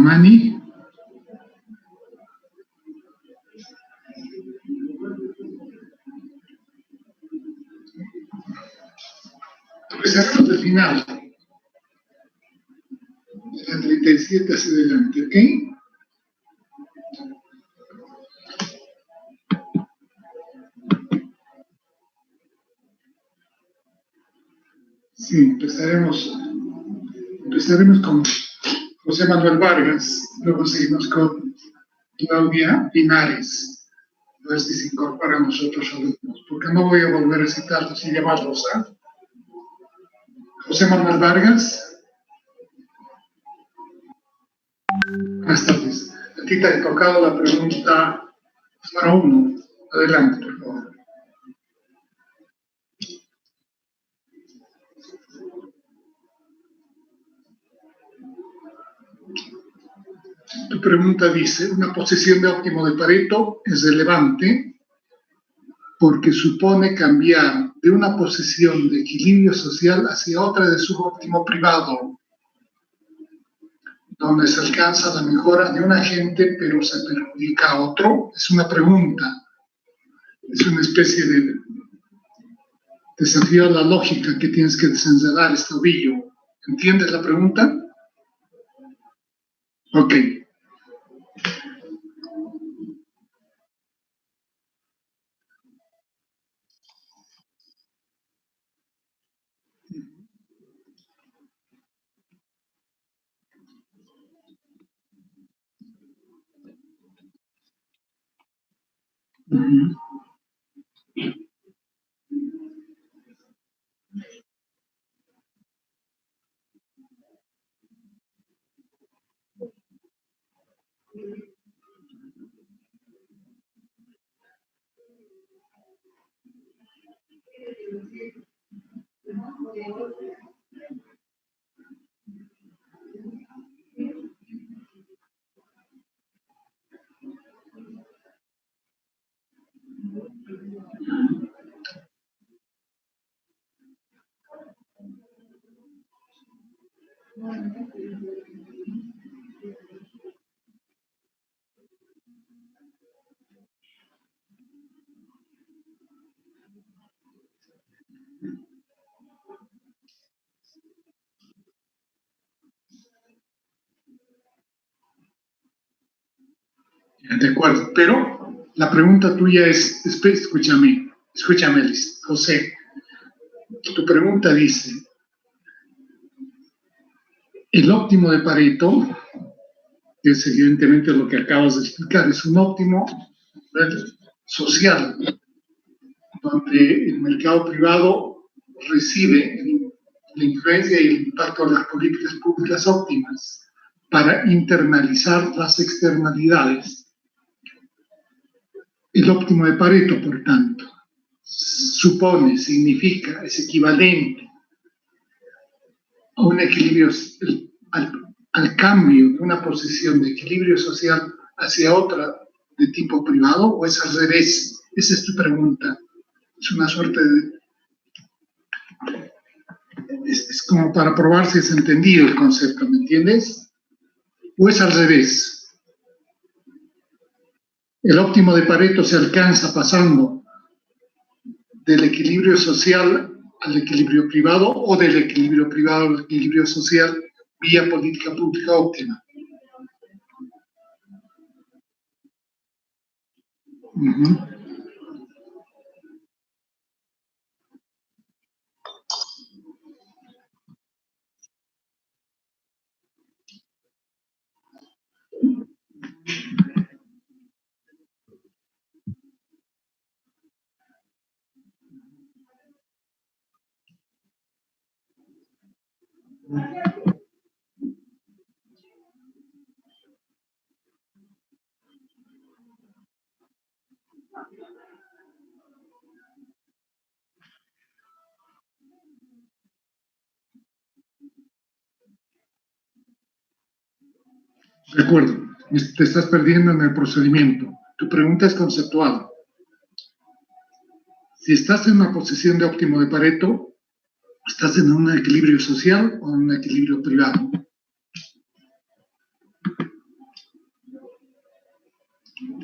Mani. Empezaremos del final. De la 37 hacia adelante, ¿ok? Sí, empezaremos con José Manuel Vargas, luego seguimos con Claudia Pinares, a ver si se incorpora a nosotros alumnos, porque no voy a volver a citarlos sin llamarlos, ¿ah? José Manuel Vargas. Buenas tardes. A ti te ha tocado la pregunta número 1. Adelante, por favor. Tu pregunta dice, una posición de óptimo de Pareto es relevante porque supone cambiar de una posición de equilibrio social hacia otra de subóptimo privado, donde se alcanza la mejora de un agente pero se perjudica a otro. Es una pregunta, es una especie de desafío a la lógica que tienes que desenredar este ovillo. ¿Entiendes la pregunta? Ok. Uh-huh. De acuerdo, pero la pregunta tuya es, escúchame, José, tu pregunta dice, el óptimo de Pareto, que es evidentemente lo que acabas de explicar, es un óptimo social, donde el mercado privado recibe la influencia y el impacto de las políticas públicas óptimas para internalizar las externalidades. El óptimo de Pareto, por tanto, supone, significa, es equivalente a un equilibrio, al cambio de una posición de equilibrio social hacia otra de tipo privado, o es al revés. Esa es tu pregunta. Es una suerte de... Es como para probar si es entendido el concepto, ¿me entiendes? ¿O es al revés? El óptimo de Pareto se alcanza pasando del equilibrio social al equilibrio privado o del equilibrio privado al equilibrio social vía política pública óptima. Uh-huh. De acuerdo, te estás perdiendo en el procedimiento. Tu pregunta es conceptual. Si estás en una posición de óptimo de Pareto, ¿estás en un equilibrio social o en un equilibrio privado?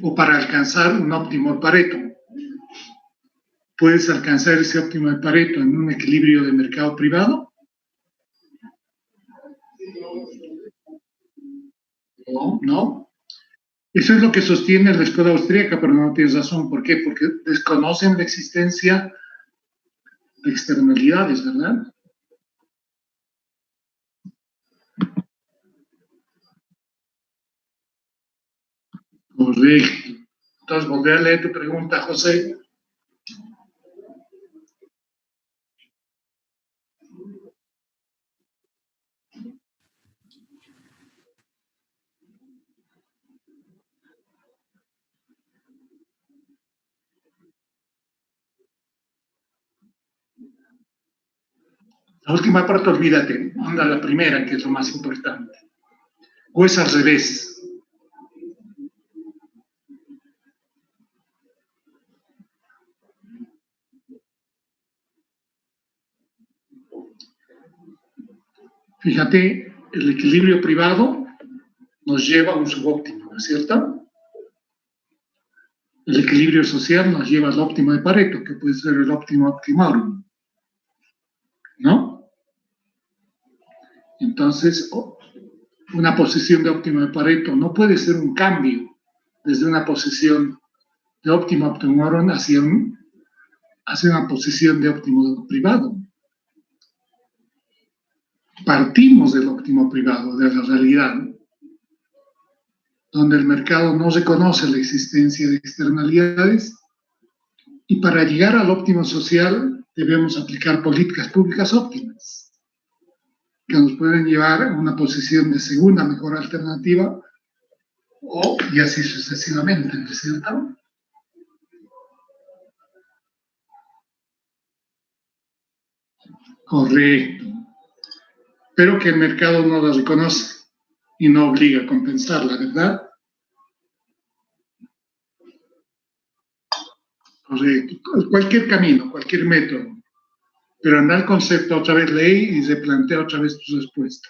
o para alcanzar un óptimo de Pareto. ¿Puedes alcanzar ese óptimo de Pareto en un equilibrio de mercado privado? No, no. Eso es lo que sostiene la escuela austríaca, pero no tienes razón. ¿Por qué? Porque desconocen la existencia de externalidades, ¿verdad? Correcto. Entonces, volví a leer tu pregunta, José. La última parte, olvídate. Anda la primera, que es lo más importante. O es al revés. Fíjate, el equilibrio privado nos lleva a un subóptimo, ¿no es cierto? El equilibrio social nos lleva al óptimo de Pareto, que puede ser el óptimo optimorum, ¿no? Entonces, una posición de óptimo de Pareto no puede ser un cambio desde una posición de óptimo optimorum hacia una posición de óptimo privado. Partimos del óptimo privado, de la realidad, donde el mercado no reconoce la existencia de externalidades, y para llegar al óptimo social debemos aplicar políticas públicas óptimas, que nos pueden llevar a una posición de segunda mejor alternativa, y así sucesivamente, ¿no es cierto? Correcto. Pero que el mercado no la reconoce y no obliga a compensarla, ¿verdad? Correcto. Cualquier camino, cualquier método. Pero anda el concepto otra vez ley y se plantea otra vez tu respuesta.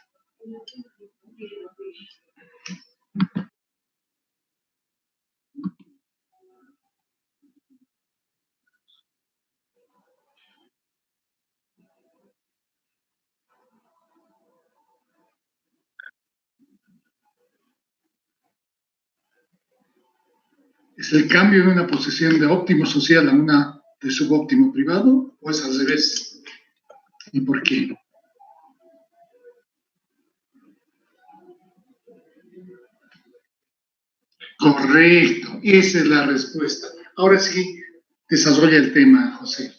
¿Es el cambio de una posición de óptimo social a una de subóptimo privado o es al revés? ¿Y por qué? Correcto, esa es la respuesta. Ahora sí, desarrolla el tema, José.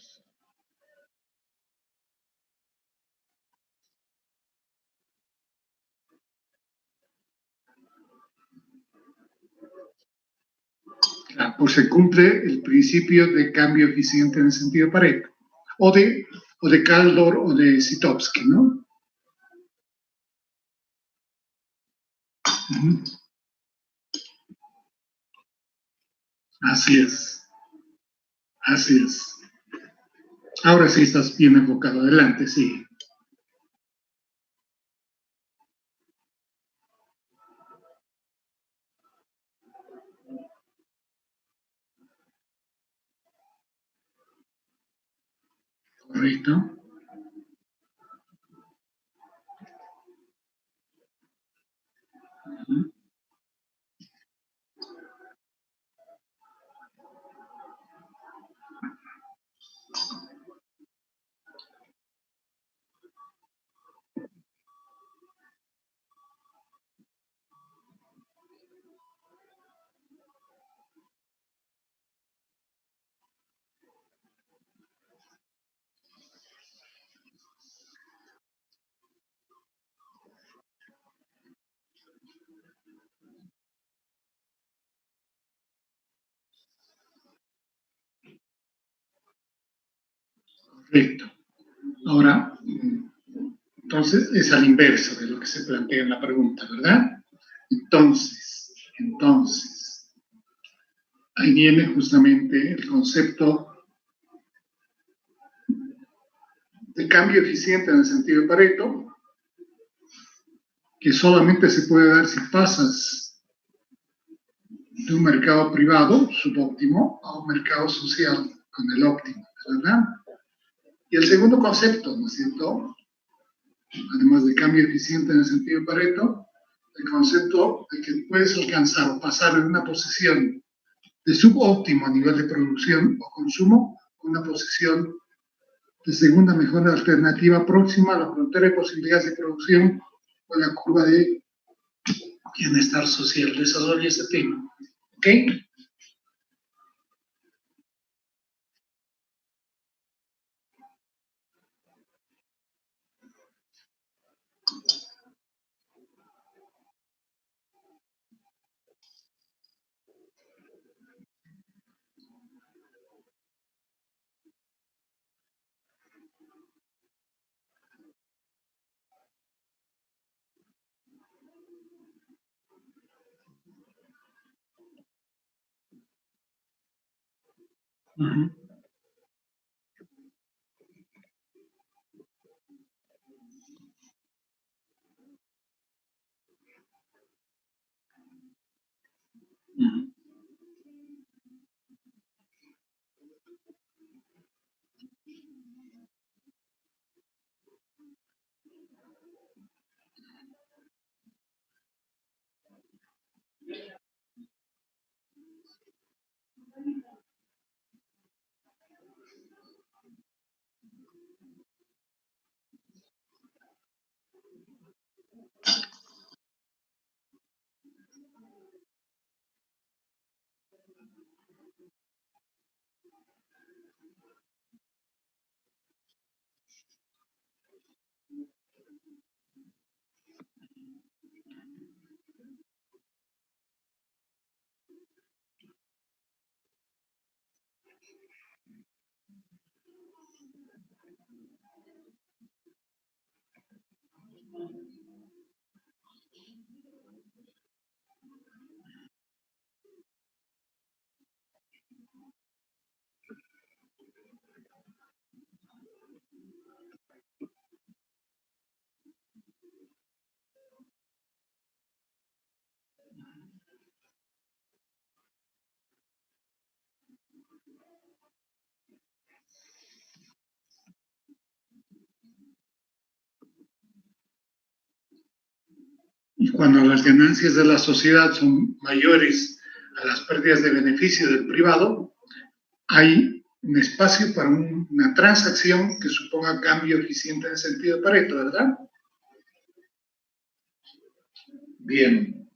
Pues se cumple el principio de cambio eficiente en el sentido de Pareto, o de Kaldor o de Sitowski, ¿no? Uh-huh. Así es, así es. Ahora sí estás bien enfocado, adelante, sí. Correcto. Uh-huh. Correcto. Ahora, entonces es al inverso de lo que se plantea en la pregunta, ¿verdad? Entonces, ahí viene justamente el concepto de cambio eficiente en el sentido de Pareto, que solamente se puede dar si pasas de un mercado privado subóptimo a un mercado social con el óptimo, ¿verdad? Y el segundo concepto, ¿no es cierto? Además de cambio eficiente en el sentido de Pareto, el concepto de que puedes alcanzar o pasar de una posición de subóptimo a nivel de producción o consumo a una posición de segunda mejor alternativa próxima a la frontera de posibilidades de producción o la curva de bienestar social. Desarrollo ese tema. ¿Ok? Uh-huh. Uh-huh. Y cuando las ganancias de la sociedad son mayores a las pérdidas de beneficio del privado, hay un espacio para una transacción que suponga cambio eficiente en el sentido de Pareto, ¿verdad? Bien.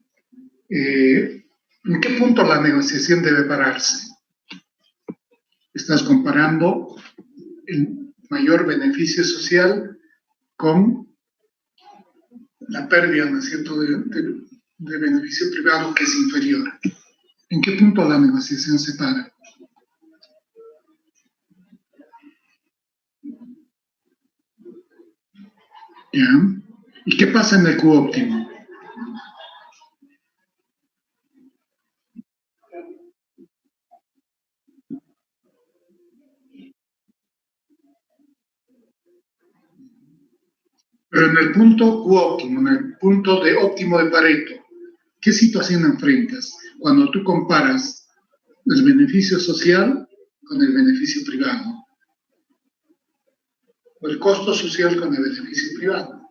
¿En qué punto la negociación debe pararse? Estás comparando el mayor beneficio social con la pérdida, ¿no es cierto?, de beneficio privado que es inferior. ¿En qué punto la negociación se para? ¿Ya? ¿Y qué pasa en el Q óptimo? Pero en el punto Q óptimo, en el punto de óptimo de Pareto, ¿qué situación enfrentas cuando tú comparas el beneficio social con el beneficio privado? O el costo social con el beneficio privado.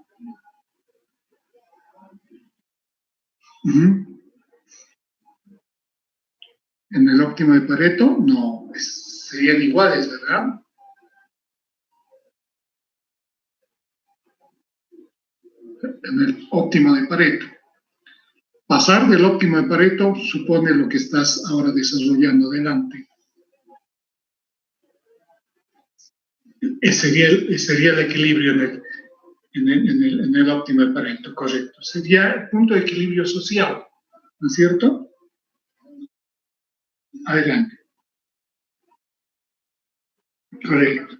Uh-huh. En el óptimo de Pareto, no, serían iguales, ¿verdad? En el óptimo de Pareto. Pasar del óptimo de Pareto supone lo que estás ahora desarrollando adelante. Sería el equilibrio en el óptimo de Pareto, correcto. Sería el punto de equilibrio social, ¿no es cierto? Adelante, correcto.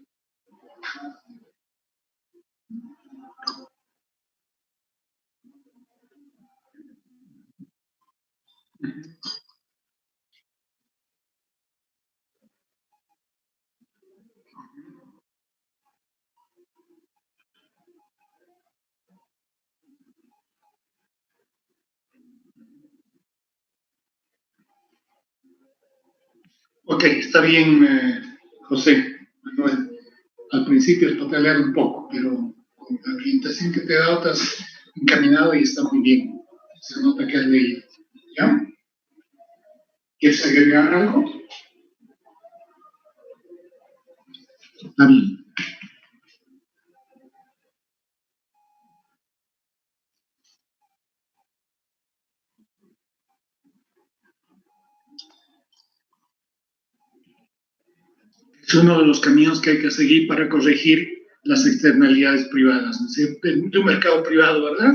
Ok, está bien, José Manuel. Al principio es patalear un poco, pero con la orientación que te he dado estás encaminado y está muy bien. Se nota que has leído. ¿Ya? ¿Quieres agregar algo? Está bien. Es uno de los caminos que hay que seguir para corregir las externalidades privadas, ¿no es cierto? De un mercado privado, ¿verdad?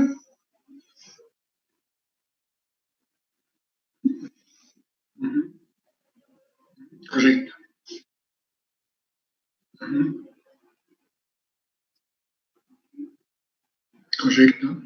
Uh-huh. Correcto. Uh-huh. Correcto.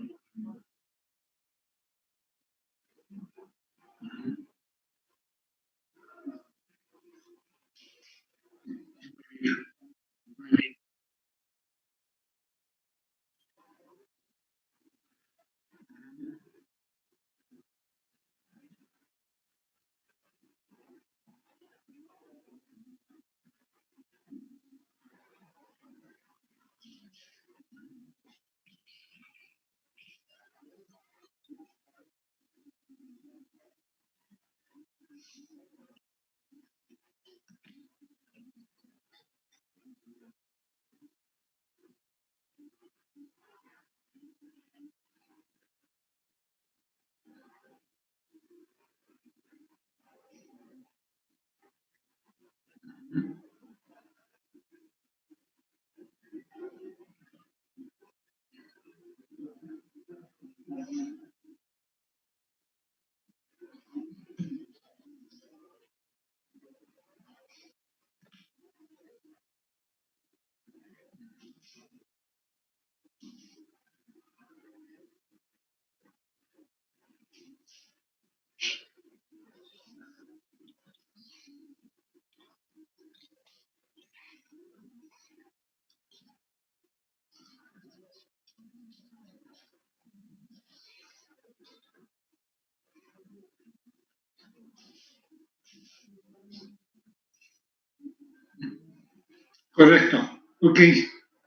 Correcto. Ok,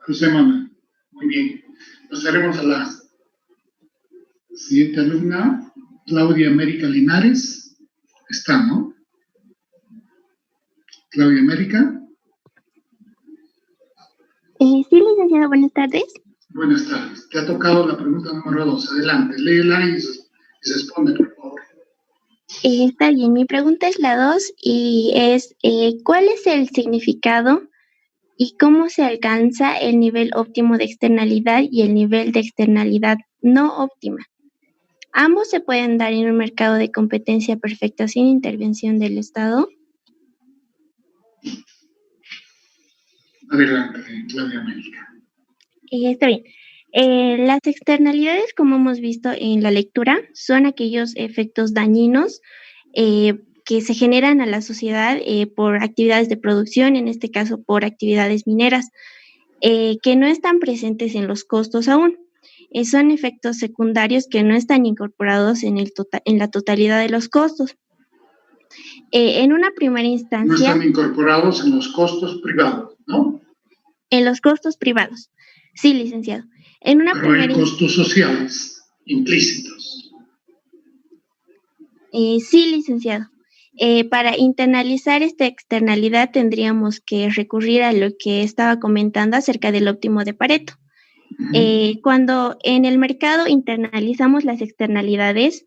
José Manuel. Muy bien. Pasaremos a la siguiente alumna, Claudia América Linares. Está, ¿no? Claudia América. Sí, licenciado, buenas tardes. Buenas tardes. Te ha tocado la pregunta número 2. Adelante, léela y responde, por favor. Está bien, mi pregunta es la 2 y es, ¿cuál es el significado y cómo se alcanza el nivel óptimo de externalidad y el nivel de externalidad no óptima? ¿Ambos se pueden dar en un mercado de competencia perfecta sin intervención del Estado? Adelante, Claudia América. Está bien. Las externalidades, como hemos visto en la lectura, son aquellos efectos dañinos que se generan a la sociedad por actividades de producción, en este caso por actividades mineras, que no están presentes en los costos aún. Son efectos secundarios que no están incorporados en la totalidad de los costos. En una primera instancia... No están incorporados en los costos privados, ¿no? En los costos privados. Sí, licenciado. En una Pero hay costos sociales implícitos. Sí, licenciado. Para internalizar esta externalidad tendríamos que recurrir a lo que estaba comentando acerca del óptimo de Pareto. Cuando en el mercado internalizamos las externalidades,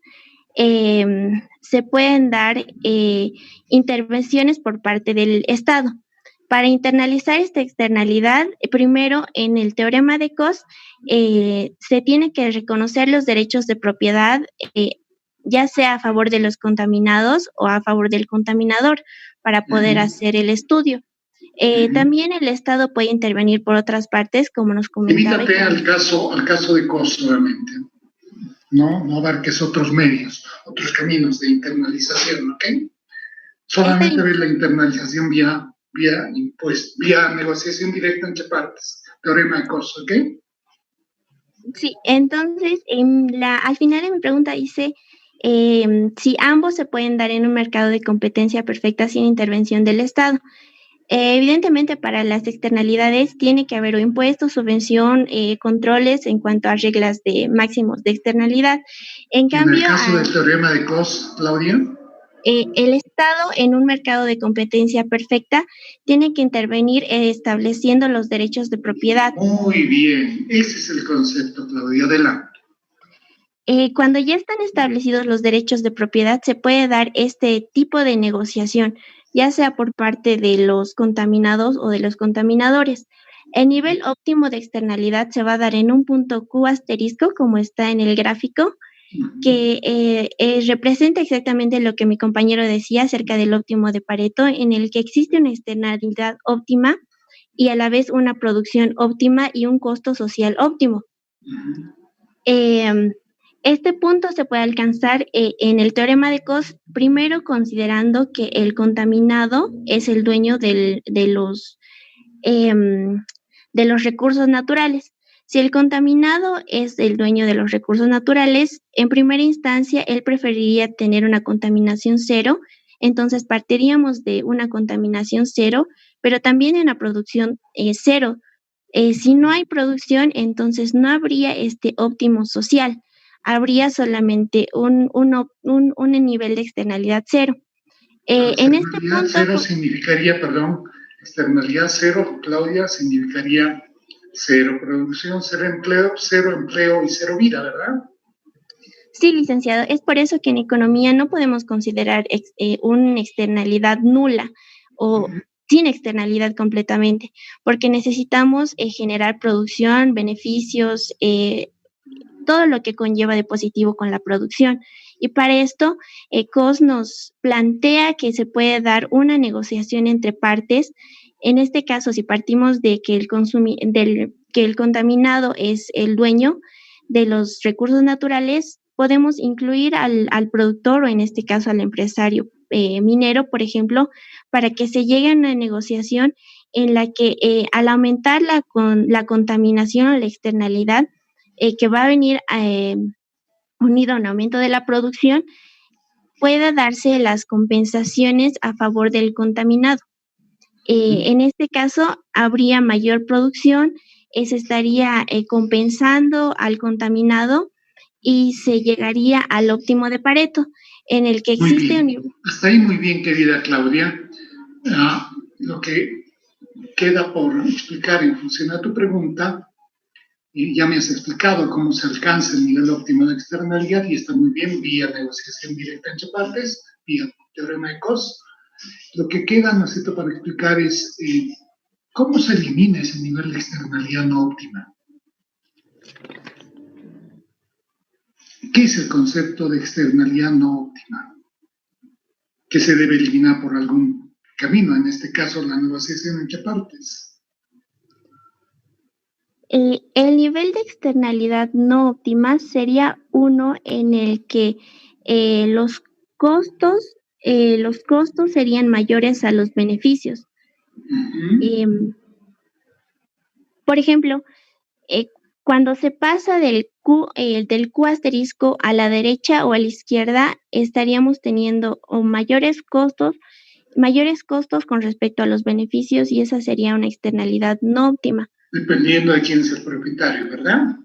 se pueden dar intervenciones por parte del Estado. Para internalizar esta externalidad, primero en el teorema de Coase se tiene que reconocer los derechos de propiedad, ya sea a favor de los contaminados o a favor del contaminador, para poder hacer el estudio. También el Estado puede intervenir por otras partes, como nos comentaba. Limítate al caso de Coase solamente. No abarques otros medios, otros caminos de internalización, ¿ok? Solamente ves la internalización vía negociación directa entre partes, teorema de Coase, ¿ok? Sí, entonces al final de mi pregunta dice si ambos se pueden dar en un mercado de competencia perfecta sin intervención del Estado. Evidentemente, para las externalidades tiene que haber impuestos, subvención, controles en cuanto a reglas de máximos de externalidad. En el cambio, caso del teorema de Coase, Claudia, el Estado en un mercado de competencia perfecta tiene que intervenir estableciendo los derechos de propiedad. Muy bien, ese es el concepto, Claudia, adelante. Cuando ya están establecidos los derechos de propiedad, se puede dar este tipo de negociación, ya sea por parte de los contaminados o de los contaminadores. El nivel óptimo de externalidad se va a dar en un punto Q asterisco, como está en el gráfico, que representa exactamente lo que mi compañero decía acerca del óptimo de Pareto, en el que existe una externalidad óptima y a la vez una producción óptima y un costo social óptimo. Este punto se puede alcanzar en el teorema de Coase, primero considerando que el contaminado es el dueño de los recursos naturales. Si el contaminado es el dueño de los recursos naturales, en primera instancia él preferiría tener una contaminación cero, entonces partiríamos de una contaminación cero, pero también en la producción cero. Si no hay producción, entonces no habría este óptimo social, habría solamente un nivel de externalidad cero. En este punto, cero significaría, perdón, externalidad cero, Claudia, significaría cero producción, cero empleo y cero vida, ¿verdad? Sí, licenciado. Es por eso que en economía no podemos considerar una externalidad nula o sin externalidad completamente, porque necesitamos generar producción, beneficios, todo lo que conlleva de positivo con la producción. Y para esto, Coase nos plantea que se puede dar una negociación entre partes. En este caso, si partimos de que que el contaminado es el dueño de los recursos naturales, podemos incluir al productor o en este caso al empresario minero, por ejemplo, para que se llegue a una negociación en la que al aumentar la contaminación o la externalidad, que va a venir unido a un aumento de la producción, pueda darse las compensaciones a favor del contaminado. En este caso, habría mayor producción, se estaría compensando al contaminado y se llegaría al óptimo de Pareto, en el que existe un... Hasta ahí muy bien, querida Claudia. Lo que queda por explicar en función a tu pregunta, y ya me has explicado cómo se alcanza el nivel óptimo de externalidad y está muy bien vía negociación directa entre partes, vía teorema de Coase. Lo que queda, ¿no es cierto?, para explicar es cómo se elimina ese nivel de externalidad no óptima. ¿Qué es el concepto de externalidad no óptima? Que se debe eliminar por algún camino, en este caso la negociación entre partes. El nivel de externalidad no óptima sería uno en el que los costos serían mayores a los beneficios. Por ejemplo, cuando se pasa del Q asterisco a la derecha o a la izquierda, estaríamos teniendo mayores costos con respecto a los beneficios y esa sería una externalidad no óptima. Dependiendo de quién es el propietario, ¿verdad?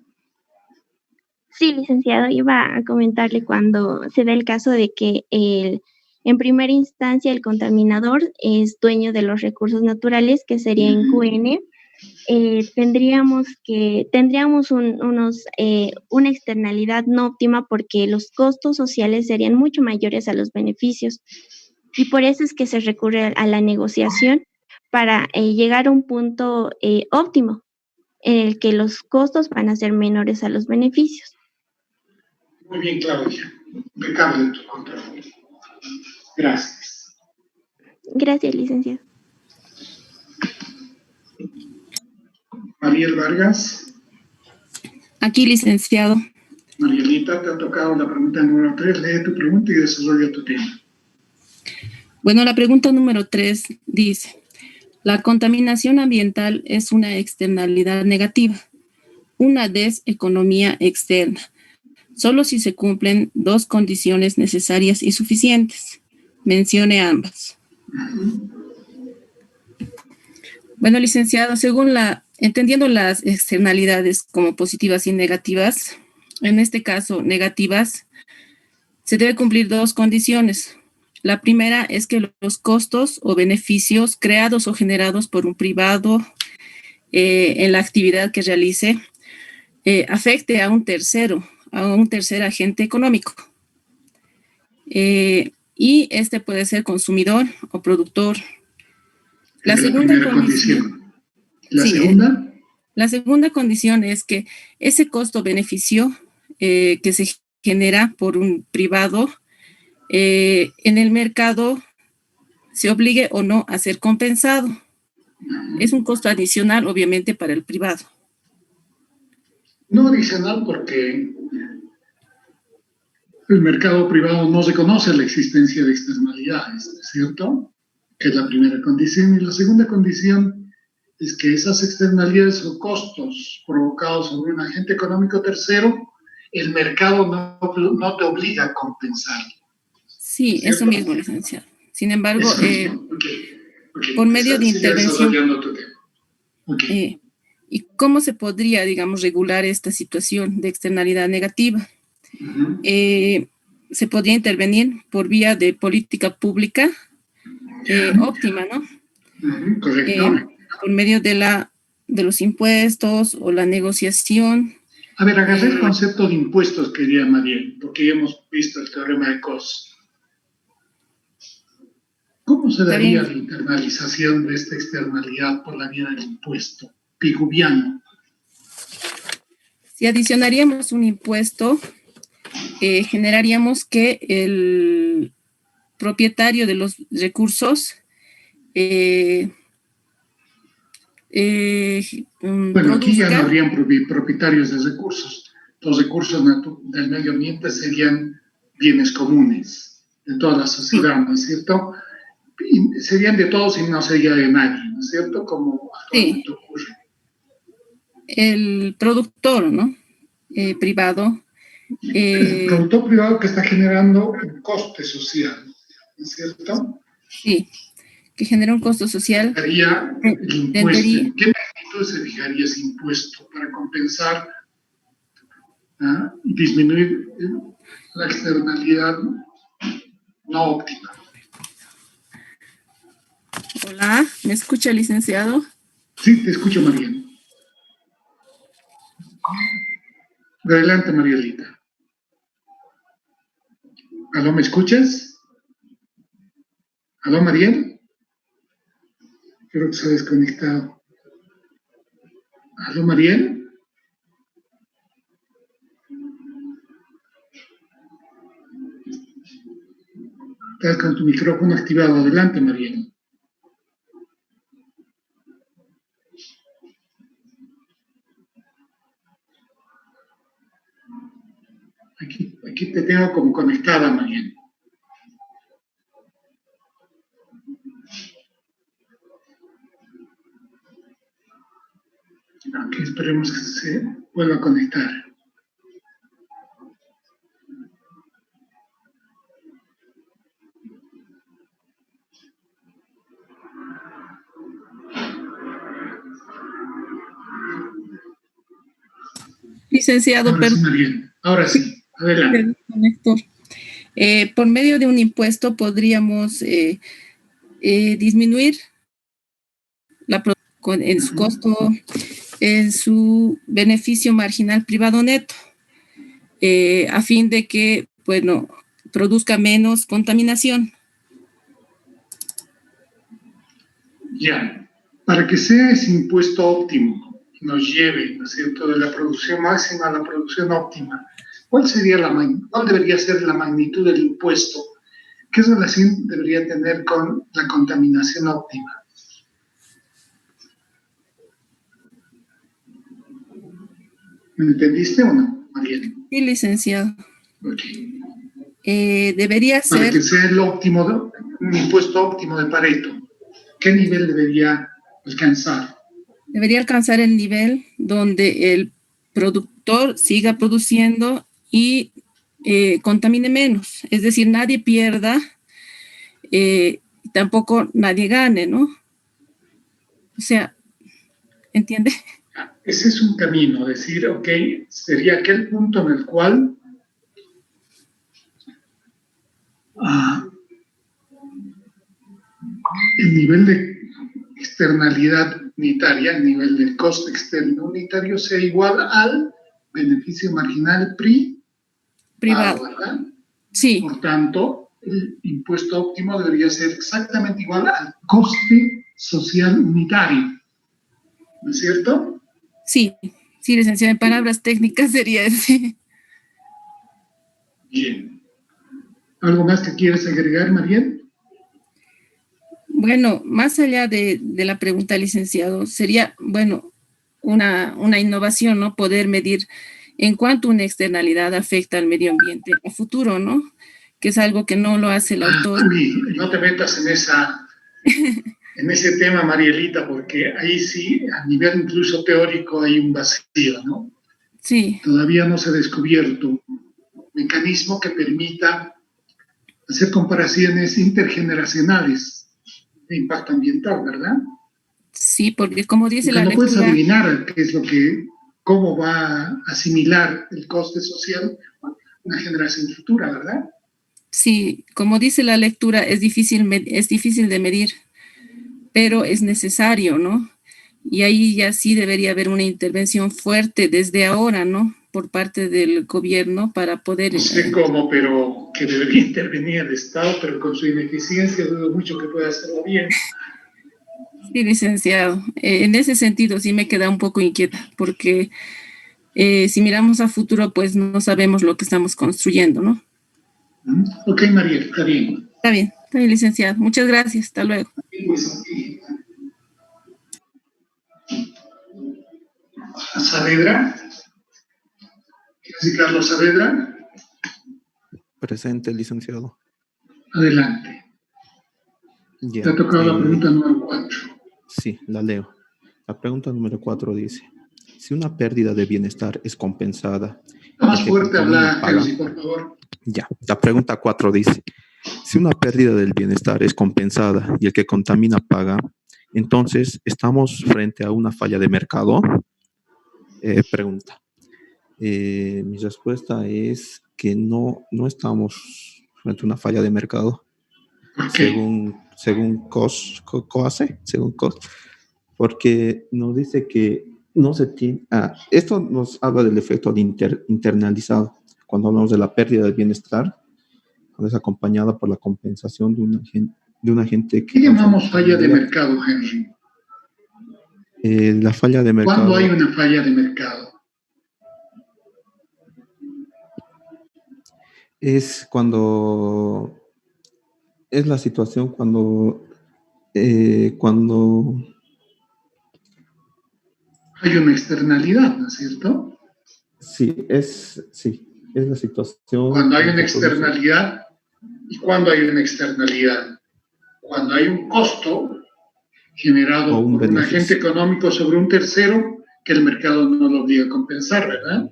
Sí, licenciado, iba a comentarle cuando se da el caso de que en primera instancia el contaminador es dueño de los recursos naturales, que sería en QN. Tendríamos una externalidad no óptima porque los costos sociales serían mucho mayores a los beneficios. Y por eso es que se recurre a la negociación para llegar a un punto óptimo en el que los costos van a ser menores a los beneficios. Muy bien, Claudia. Impecable tu control. Gracias. Gracias, licenciado. Mariel Vargas. Aquí, licenciado. Marielita, te ha tocado la pregunta número 3. Lee tu pregunta y desarrolla tu tema. Bueno, la pregunta número 3 dice, la contaminación ambiental es una externalidad negativa, una deseconomía externa. solo si se cumplen dos condiciones necesarias y suficientes. Mencione ambas. Bueno, licenciado, entendiendo las externalidades como positivas y negativas, en este caso negativas, se debe cumplir dos condiciones. La primera es que los costos o beneficios creados o generados por un privado en la actividad que realice afecte a un tercer agente económico. Y este puede ser consumidor o productor. La segunda condición. ¿La segunda? La segunda condición es que ese costo-beneficio que se genera por un privado en el mercado se obligue o no a ser compensado. Es un costo adicional, obviamente, para el privado. No adicional porque el mercado privado no reconoce la existencia de externalidades, ¿cierto? Que es la primera condición. Y la segunda condición es que esas externalidades o costos provocados sobre un agente económico tercero, el mercado no te obliga a compensar. Sí, ¿cierto? Eso mismo, licenciado. Sin embargo, por medio de intervención... ¿Y cómo se podría, digamos, regular esta situación de externalidad negativa? Se podría intervenir por vía de política pública óptima, ¿no? Correcto. Por medio de los impuestos o la negociación. A ver, agarré el concepto de impuestos, querida María, porque ya hemos visto el teorema de Coase. ¿Cómo se daría la internalización de esta externalidad por la vía del impuesto piguviano? Si adicionaríamos un impuesto, generaríamos que el propietario de los recursos bueno, aquí ya no habrían propietarios de recursos. Los recursos del medio ambiente serían bienes comunes de toda la sociedad, ¿no es cierto? Y serían de todos y no sería de nadie, ¿no es cierto? Como actualmente ocurre. El productor, ¿no? Privado. El productor privado que está generando un coste social, ¿no es cierto? Sí, que genera un costo social. Fijaría el impuesto. ¿En qué magnitud se fijaría ese impuesto para compensar y disminuir la externalidad no óptima? Hola, ¿me escucha, licenciado? Sí, te escucho, María. Adelante, Marielita. ¿Aló, me escuchas? ¿Aló, Mariel? Creo que se ha desconectado. ¿Aló, Mariel? Estás con tu micrófono activado. Adelante, Mariel. Aquí te tengo como conectada, Mariel. Aunque esperemos que se vuelva a conectar. Licenciado, ahora sí, Mariel. Ahora sí. Adelante. Por medio de un impuesto podríamos disminuir en su costo, en su beneficio marginal privado neto, a fin de que, bueno, produzca menos contaminación. Ya, para que sea ese impuesto óptimo, nos lleve, ¿no es cierto?, de la producción máxima a la producción óptima, ¿cuál debería ser la magnitud del impuesto? ¿Qué relación debería tener con la contaminación óptima? ¿Me entendiste o no, Mariel? Sí, licenciado. Okay. Debería ser... Para que sea el óptimo, un impuesto óptimo de Pareto, ¿qué nivel debería alcanzar? Debería alcanzar el nivel donde el productor siga produciendo y contamine menos. Es decir, nadie pierda, tampoco nadie gane, ¿no? O sea, ¿entiende? Ese es un camino, decir, ok, sería aquel punto en el cual el nivel de externalidad unitaria, el nivel de coste externo unitario sea igual al beneficio marginal privado, Privado. ¿verdad? Sí, Por tanto, el impuesto óptimo debería ser exactamente igual al coste social unitario, ¿no es cierto? sí, sí, licenciada, en palabras técnicas sería ese. Bien. ¿Algo más que quieres agregar, Mariel? Bueno, más allá de la pregunta, licenciado, sería, bueno, una innovación, ¿no? Poder medir en cuánto una externalidad afecta al medio ambiente a futuro, ¿no? Que es algo que no lo hace el autor. Uy, no te metas en ese tema, Marielita, porque ahí sí, a nivel incluso teórico, hay un vacío, ¿no? Sí, Todavía no se ha descubierto un mecanismo que permita hacer comparaciones intergeneracionales de impacto ambiental, ¿verdad? sí, porque como dice Porque la no puedes lectura, adivinar qué es lo que, cómo va a asimilar el coste social una generación futura, ¿verdad? sí, como dice la lectura, es difícil de medir, pero es necesario, ¿no? Y ahí ya sí debería haber una intervención fuerte desde ahora, ¿no? Por parte del gobierno para poder... No sé cómo, pero que debería intervenir el Estado, pero con su ineficiencia dudo mucho que pueda hacerlo bien. Sí, licenciado. En ese sentido sí me queda un poco inquieta, porque si miramos a futuro, pues no sabemos lo que estamos construyendo, ¿no? Ok, María, está bien. Está bien, licenciado. Muchas gracias. Hasta luego. Pues, Saavedra, ¿quieres decir Carlos Saavedra? Presente, licenciado. Adelante. Te Ya. ha tocado la pregunta número 4. Sí, la leo. La pregunta número 4 dice, si una pérdida de bienestar es compensada y el Más que fuerte contamina habla, paga. Kelsey, por favor. Ya. La pregunta 4 dice, si una pérdida del bienestar es compensada y el que contamina paga, entonces ¿estamos frente a una falla de mercado? Pregunta. Mi respuesta es que no estamos frente a una falla de mercado, ¿Por qué? según COACE, según COS, porque nos dice que no se tiene... esto nos habla del efecto de internalizado, cuando hablamos de la pérdida del bienestar, cuando es acompañada por la compensación de un agente ¿Qué que causa llamamos daño falla de indirecto. mercado, Henry? La falla de ¿Cuándo hay mercado una falla de mercado? es cuando... Es la situación cuando Hay una externalidad, ¿no es cierto? es la situación Cuando hay cuando una se produce externalidad, ¿y cuándo hay una externalidad? Cuando hay un costo o generado un por un agente beneficio. económico sobre un tercero que el mercado no lo obliga a compensar, ¿verdad?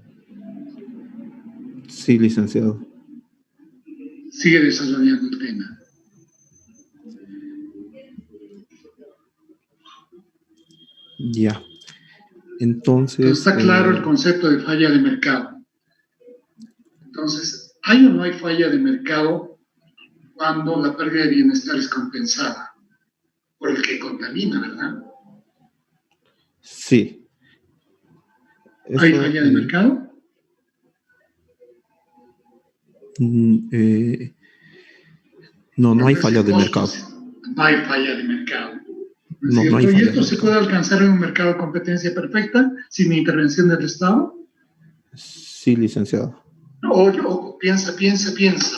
Sí, licenciado. Sigue desarrollando el tema. Ya. Entonces Entonces, está claro el concepto de falla de mercado. Entonces, ¿hay o no hay falla de mercado cuando la pérdida de bienestar es compensada por el que contamina, ¿verdad? sí, ¿Hay eso, falla de mercado? mm, no hay Cuando falla ese de costo mercado. no hay falla de mercado, ¿no es No hay cierto? Y falla de esto se puede mercado. alcanzar en un mercado de competencia perfecta sin intervención del Estado. Sí, licenciado. O piensa,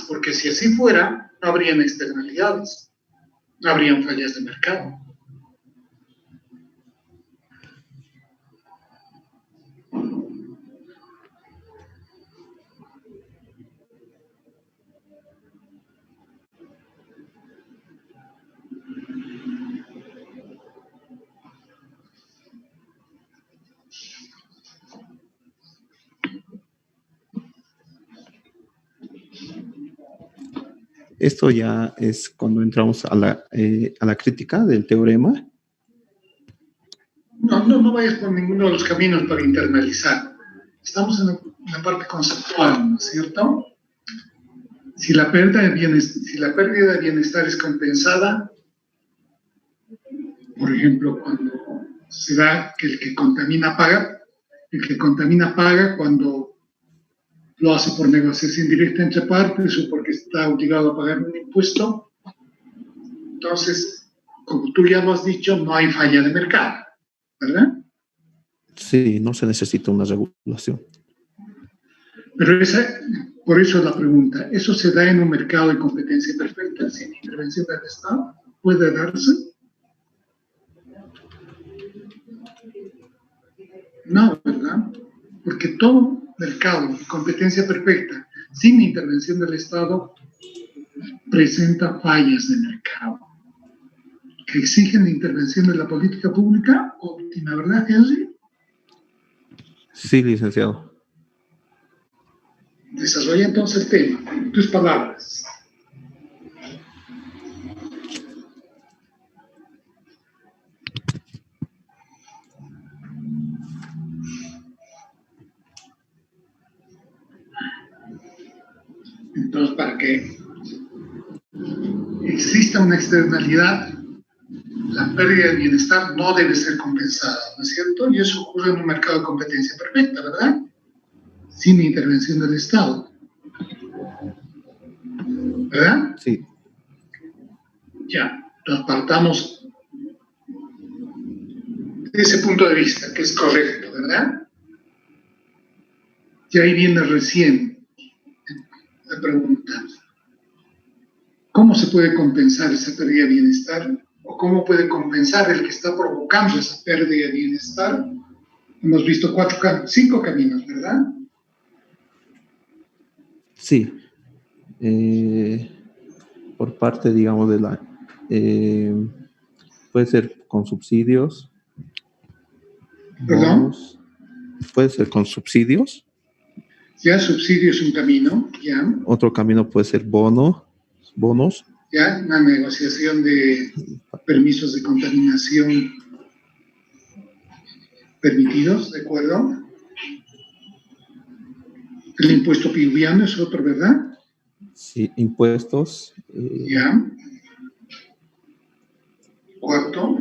porque si así fuera, no habrían externalidades, no habrían fallas de mercado. esto ya es cuando entramos a la crítica del teorema. No vayas por ninguno de los caminos para internalizar. Estamos en la parte conceptual, ¿no es cierto? Si la pérdida de bienestar es compensada, por ejemplo, cuando se da que el que contamina paga cuando lo hace por negociación directa entre partes o porque está obligado a pagar un impuesto. Entonces, como tú ya lo has dicho, no hay falla de mercado, ¿verdad? Sí, no se necesita una regulación. Pero por eso es la pregunta, ¿eso se da en un mercado de competencia perfecta sin intervención del Estado? ¿Puede darse? No, ¿verdad? Porque todo mercado de competencia perfecta sin intervención del Estado presenta fallas de mercado que exigen la intervención de la política pública óptima, ¿verdad, Henry? Sí, licenciado. Desarrolla entonces el tema, en tus palabras. Entonces, para que exista una externalidad, la pérdida de bienestar no debe ser compensada, ¿no es cierto? Y eso ocurre en un mercado de competencia perfecta, ¿verdad? Sin intervención del Estado. ¿Verdad? Sí. Ya, nos partamos de ese punto de vista, que es correcto, ¿verdad? Y ahí viene recién la pregunta. ¿Cómo se puede compensar esa pérdida de bienestar? ¿O cómo puede compensar el que está provocando esa pérdida de bienestar? Hemos visto 5 caminos, ¿verdad? Sí. Por parte, digamos, de la... puede ser con subsidios. ¿Perdón? Bonos, puede ser con subsidios. Ya, subsidio es un camino, ya. Otro camino puede ser bonos. Ya, una negociación de permisos de contaminación permitidos, ¿de acuerdo? El impuesto piuviano es otro, ¿verdad? Sí, impuestos. Ya. Cuarto,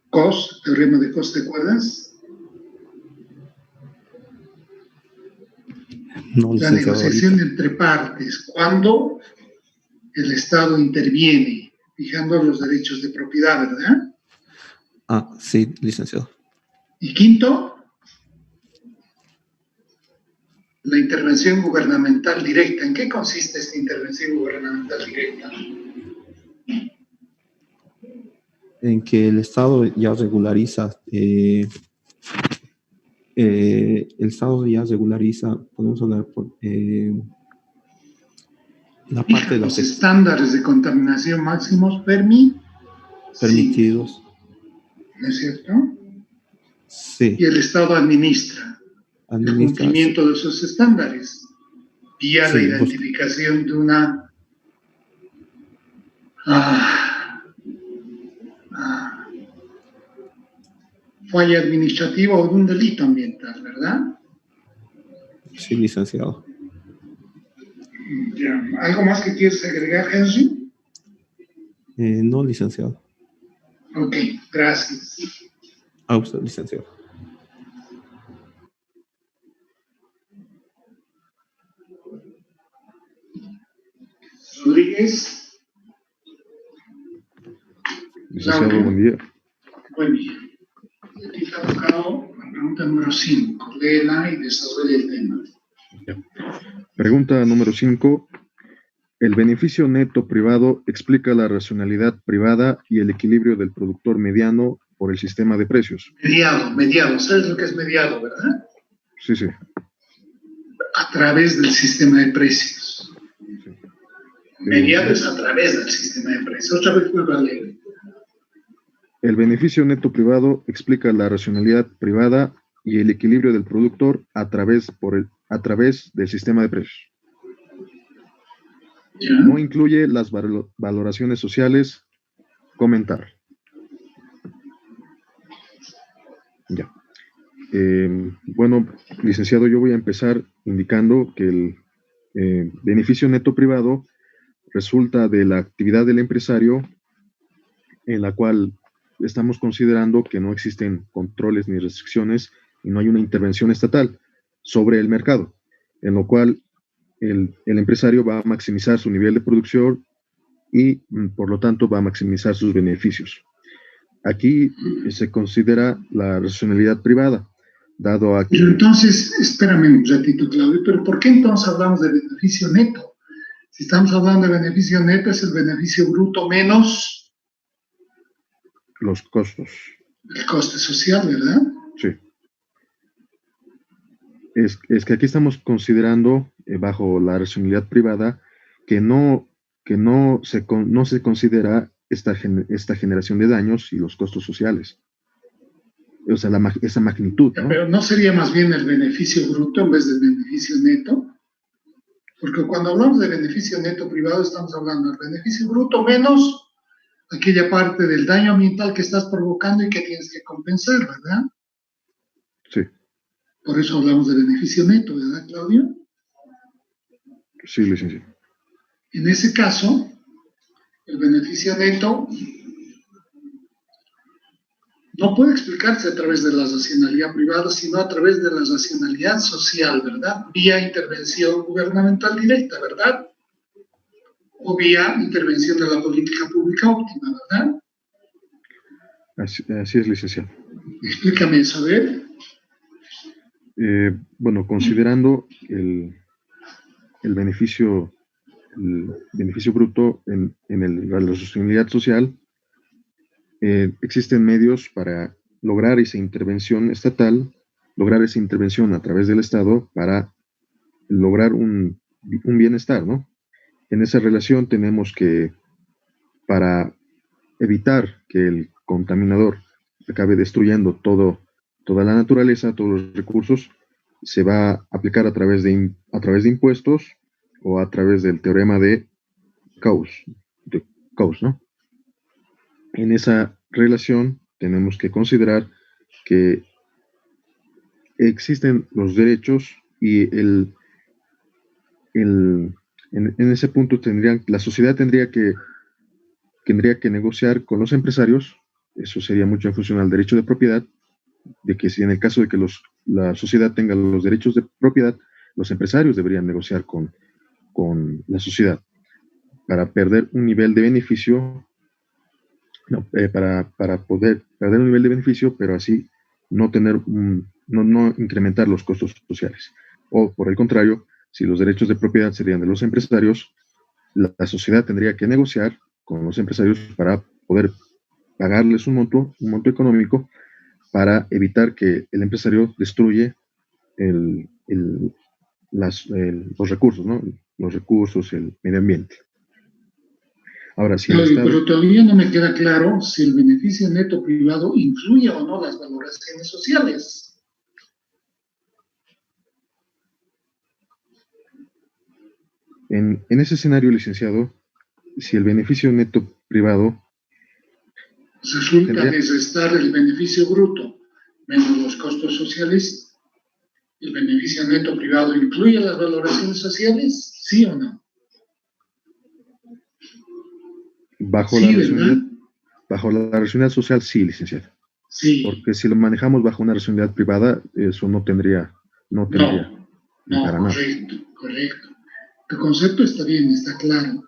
COS, teorema de COS, ¿te acuerdas? No, La licenciado, negociación ahorita. entre partes, cuando el Estado interviene, fijando los derechos de propiedad, ¿verdad? Ah, sí, licenciado. Y quinto, la intervención gubernamental directa. ¿En qué consiste esta intervención gubernamental directa? En que el Estado ya regulariza, podemos hablar por la parte Fija de los los estándares de contaminación máximos permitidos. ¿No es cierto? Sí. Y el Estado administra el cumplimiento de esos estándares vía la identificación de una falla administrativa o de un delito ambiental, ¿verdad? Sí, licenciado. Ya. ¿Algo más que quieres agregar, Henry? No, licenciado. Ok, gracias. A usted, licenciado. Rodríguez. Licenciado, buen día. Buen día. Aquí está tocado la pregunta número 5. Léela y desarrolla el tema. Pregunta número 5. El beneficio neto privado explica la racionalidad privada y el equilibrio del productor mediano por el sistema de precios. Mediado. ¿Sabes lo que es mediado, verdad? Sí, sí. A través del sistema de precios. Sí. Mediado es a través del sistema de precios. Otra vez vuelvo a leer. El beneficio neto privado explica la racionalidad privada y el equilibrio del productor a través del sistema de precios. Ya. No incluye las valoraciones sociales. Comentar. Ya. Bueno, licenciado, yo voy a empezar indicando que el beneficio neto privado resulta de la actividad del empresario en la cual estamos considerando que no existen controles ni restricciones y no hay una intervención estatal sobre el mercado, en lo cual el empresario va a maximizar su nivel de producción y, por lo tanto, va a maximizar sus beneficios. Aquí se considera la racionalidad privada, dado a que... Pero entonces, espérame un ratito, Claudio, pero ¿por qué entonces hablamos de beneficio neto? Si estamos hablando de beneficio neto, es el beneficio bruto menos los costos. el coste social, ¿verdad? Sí. Es que aquí estamos considerando, bajo la racionalidad privada, que no se considera esta generación de daños y los costos sociales. O sea, esa magnitud, ¿no? Pero ¿no sería más bien el beneficio bruto en vez del beneficio neto? Porque cuando hablamos de beneficio neto privado, estamos hablando del beneficio bruto menos aquella parte del daño ambiental que estás provocando y que tienes que compensar, ¿verdad? Sí. Por eso hablamos de beneficio neto, ¿verdad, Claudio? Sí, licenciado. En ese caso, el beneficio neto no puede explicarse a través de la racionalidad privada, sino a través de la racionalidad social, ¿verdad? Vía intervención gubernamental directa, ¿verdad? O vía intervención de la política pública óptima, ¿verdad? Así es, licenciado. Explícame eso, a ver. Bueno, considerando el beneficio bruto en la sostenibilidad social, existen medios para lograr esa intervención estatal, lograr esa intervención a través del Estado para lograr un bienestar, ¿no? En esa relación tenemos que, para evitar que el contaminador acabe destruyendo toda la naturaleza, todos los recursos, se va a aplicar a través de impuestos o a través del teorema de Gauss, ¿no? En esa relación tenemos que considerar que existen los derechos y en ese punto la sociedad tendría que negociar con los empresarios. Eso sería mucho en función al derecho de propiedad, de que si en el caso de que la sociedad tenga los derechos de propiedad, los empresarios deberían negociar con la sociedad para perder un nivel de beneficio, para poder perder un nivel de beneficio, pero así no incrementar los costos sociales. O por el contrario, si los derechos de propiedad serían de los empresarios, la sociedad tendría que negociar con los empresarios para poder pagarles un monto económico para evitar que el empresario destruye los recursos, ¿no? Los recursos, el medio ambiente. Ahora, si pero todavía no me queda claro si el beneficio neto privado incluye o no las valoraciones sociales. En ese escenario, licenciado, si el beneficio neto privado resulta de restar el beneficio bruto menos los costos sociales, ¿el beneficio neto privado incluye las valoraciones sociales? ¿Sí o no? Bajo sí, la racionalidad social, sí, licenciado. Sí. Porque si lo manejamos bajo una racionalidad privada, eso no tendría para nada. Correcto. Tu concepto está bien, está claro.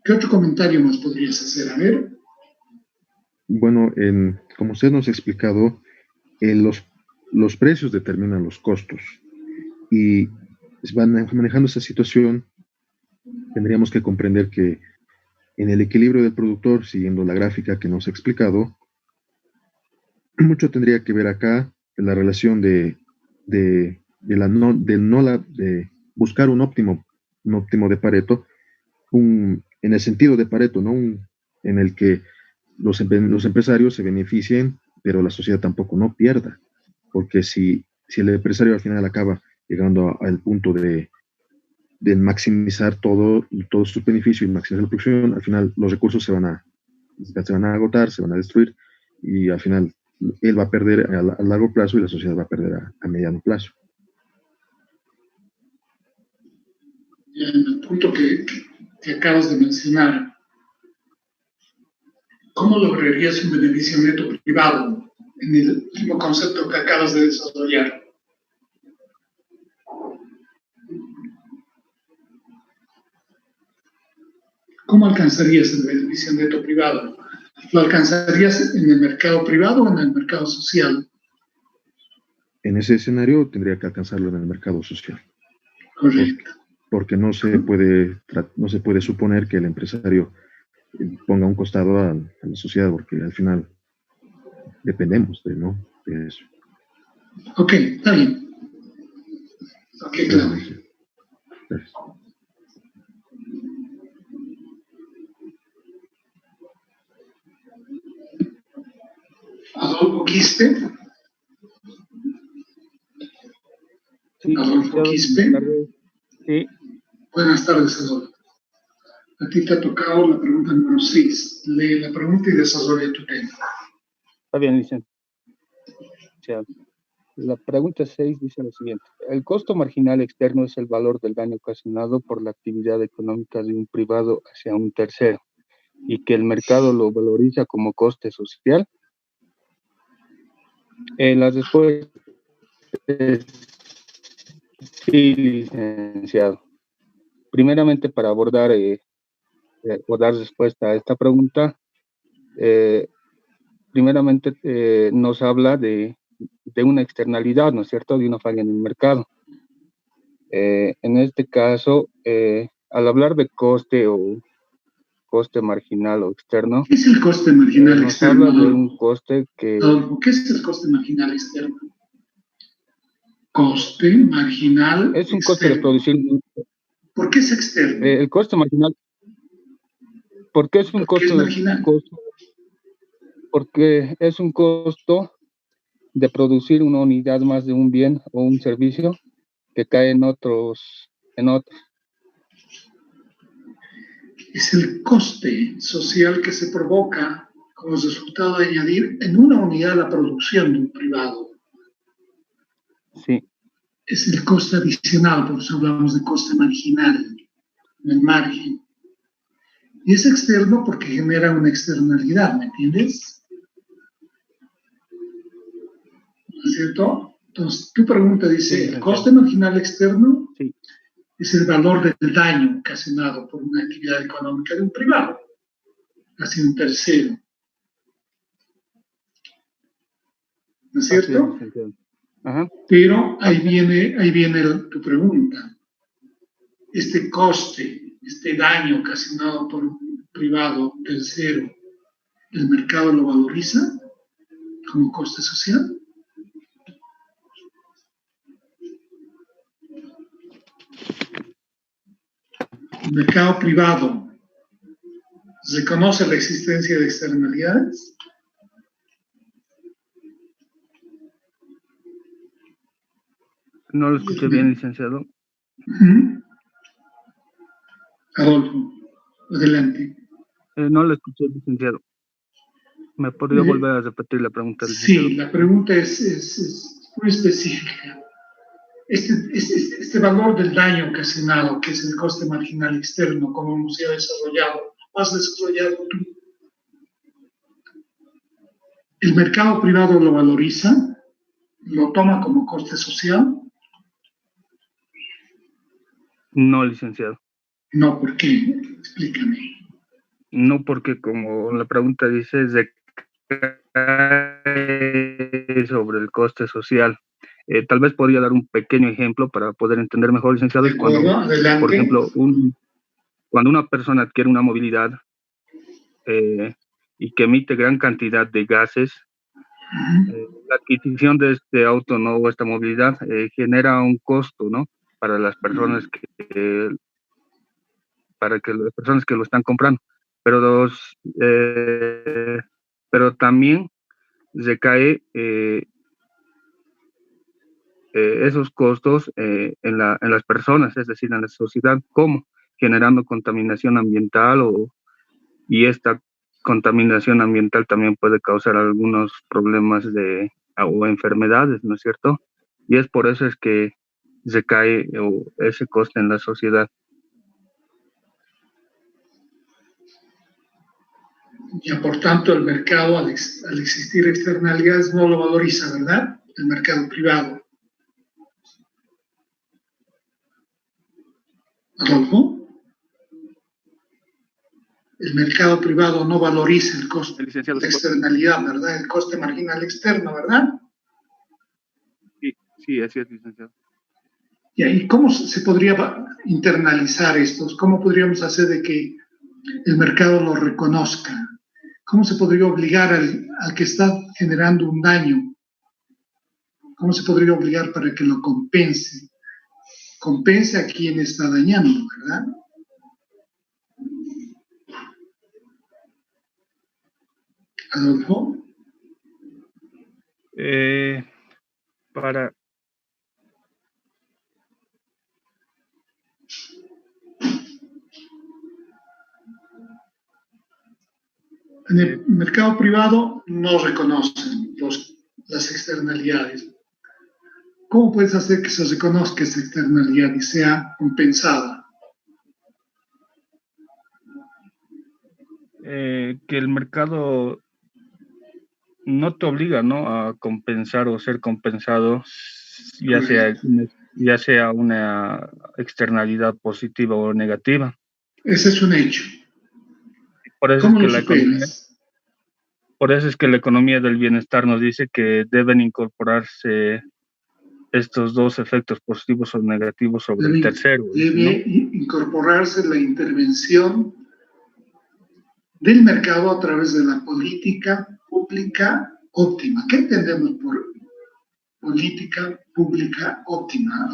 ¿Qué otro comentario más podrías hacer? A ver. Bueno, como usted nos ha explicado, los precios determinan los costos. Y manejando esa situación, tendríamos que comprender que en el equilibrio del productor, siguiendo la gráfica que nos ha explicado, mucho tendría que ver acá en la relación de buscar un óptimo de Pareto, en el sentido de Pareto, ¿no? En el que los empresarios se beneficien, pero la sociedad tampoco no pierda, porque si el empresario al final acaba llegando al punto de de maximizar todo su beneficio y maximizar la producción, al final los recursos se van a agotar, se van a destruir, y al final él va a perder a largo plazo y la sociedad va a perder a mediano plazo. En el punto que acabas de mencionar, ¿cómo lograrías un beneficio neto privado en el mismo concepto que acabas de desarrollar? ¿Cómo alcanzarías el beneficio neto privado? ¿Lo alcanzarías en el mercado privado o en el mercado social? En ese escenario tendría que alcanzarlo en el mercado social. Correcto. Porque no se puede suponer que el empresario ponga un costado a la sociedad, porque al final dependemos de eso. Ok, está bien. Ok, claro. Gracias. Adolfo Quispe. Sí, Adolfo Quispe. Sí. Buenas tardes, Adolfo. A ti te ha tocado la pregunta número 6. Lee la pregunta y desarrolla tu tema. Está bien, licenciado. La pregunta 6 dice lo siguiente. El costo marginal externo es el valor del daño ocasionado por la actividad económica de un privado hacia un tercero y que el mercado lo valoriza como coste social. La respuesta es sí, licenciado. Primeramente, para abordar o dar respuesta a esta pregunta, primeramente nos habla de una externalidad, ¿no es cierto?, de una falla en el mercado. En este caso, al hablar de coste o coste marginal o externo, ¿Qué es el coste marginal nos externo? habla de un coste que... Adolfo, ¿qué es el coste marginal externo? Coste marginal Es un externo. coste de producir... ¿Por qué es externo? El coste marginal... ¿Por qué es un ¿Por qué es marginal? Porque es un costo de producir una unidad más de un bien o un servicio que cae en otros. Es el coste social que se provoca como resultado de añadir en una unidad la producción de un privado. Sí. Es el coste adicional, por eso hablamos de coste marginal, en el margen. Y es externo porque genera una externalidad, ¿me entiendes? ¿No es cierto? Entonces, tu pregunta dice, Sí, ¿el coste marginal externo? Sí. Es el valor del daño ocasionado por una actividad económica de un privado hacia un tercero. ¿No es cierto? Ajá. Pero ahí viene tu pregunta. Este coste, este daño ocasionado por un privado tercero, ¿el mercado lo valoriza como coste social? ¿El mercado privado reconoce la existencia de externalidades? No lo escuché bien, licenciado. Adolfo, adelante. No lo escuché, licenciado. ¿Me podría volver a repetir la pregunta, licenciado? Sí, la pregunta es muy específica. Este valor del daño ocasionado, que es el coste marginal externo, como hemos ya desarrollado, has desarrollado tú. ¿El mercado privado lo valoriza? ¿Lo toma como coste social? No, licenciado. No, ¿por qué? Explícame. No, porque como la pregunta dice, recae sobre el coste social. Tal vez podría dar un pequeño ejemplo para poder entender mejor, licenciado. De acuerdo, adelante. Por ejemplo, cuando una persona adquiere una movilidad y que emite gran cantidad de gases, la adquisición de este auto, ¿no?, o esta movilidad genera un costo, ¿no?, para las personas las personas que lo están comprando, pero también recae esos costos en las personas, es decir, en la sociedad, ¿cómo? Generando contaminación ambiental y esta contaminación ambiental también puede causar algunos problemas o enfermedades, ¿no es cierto? Y es por eso es que se cae ese coste en la sociedad. Y por tanto el mercado, al existir externalidades, no lo valoriza, ¿verdad? El mercado privado. Adolfo, el mercado privado no valoriza el coste, la externalidad, ¿verdad? El coste marginal externo, ¿verdad? Sí, así es, licenciado. ¿Y ahí cómo se podría internalizar estos? ¿Cómo podríamos hacer de que el mercado lo reconozca? ¿Cómo se podría obligar al que está generando un daño? ¿Cómo se podría obligar para que lo compense? Compense a quien está dañando, ¿verdad? Adolfo. Para... En el mercado privado no reconocen las externalidades. ¿Cómo puedes hacer que se reconozca esa externalidad y sea compensada? Que el mercado no te obliga, ¿no?, a compensar o ser compensado, ya sea una externalidad positiva o negativa. Ese es un hecho. Por eso ¿Cómo es que lo superas? por eso es que la economía del bienestar nos dice que deben incorporarse estos dos efectos positivos o negativos sobre el tercero, debe ¿no? incorporarse la intervención del mercado a través de la política pública óptima. ¿Qué entendemos por política pública óptima?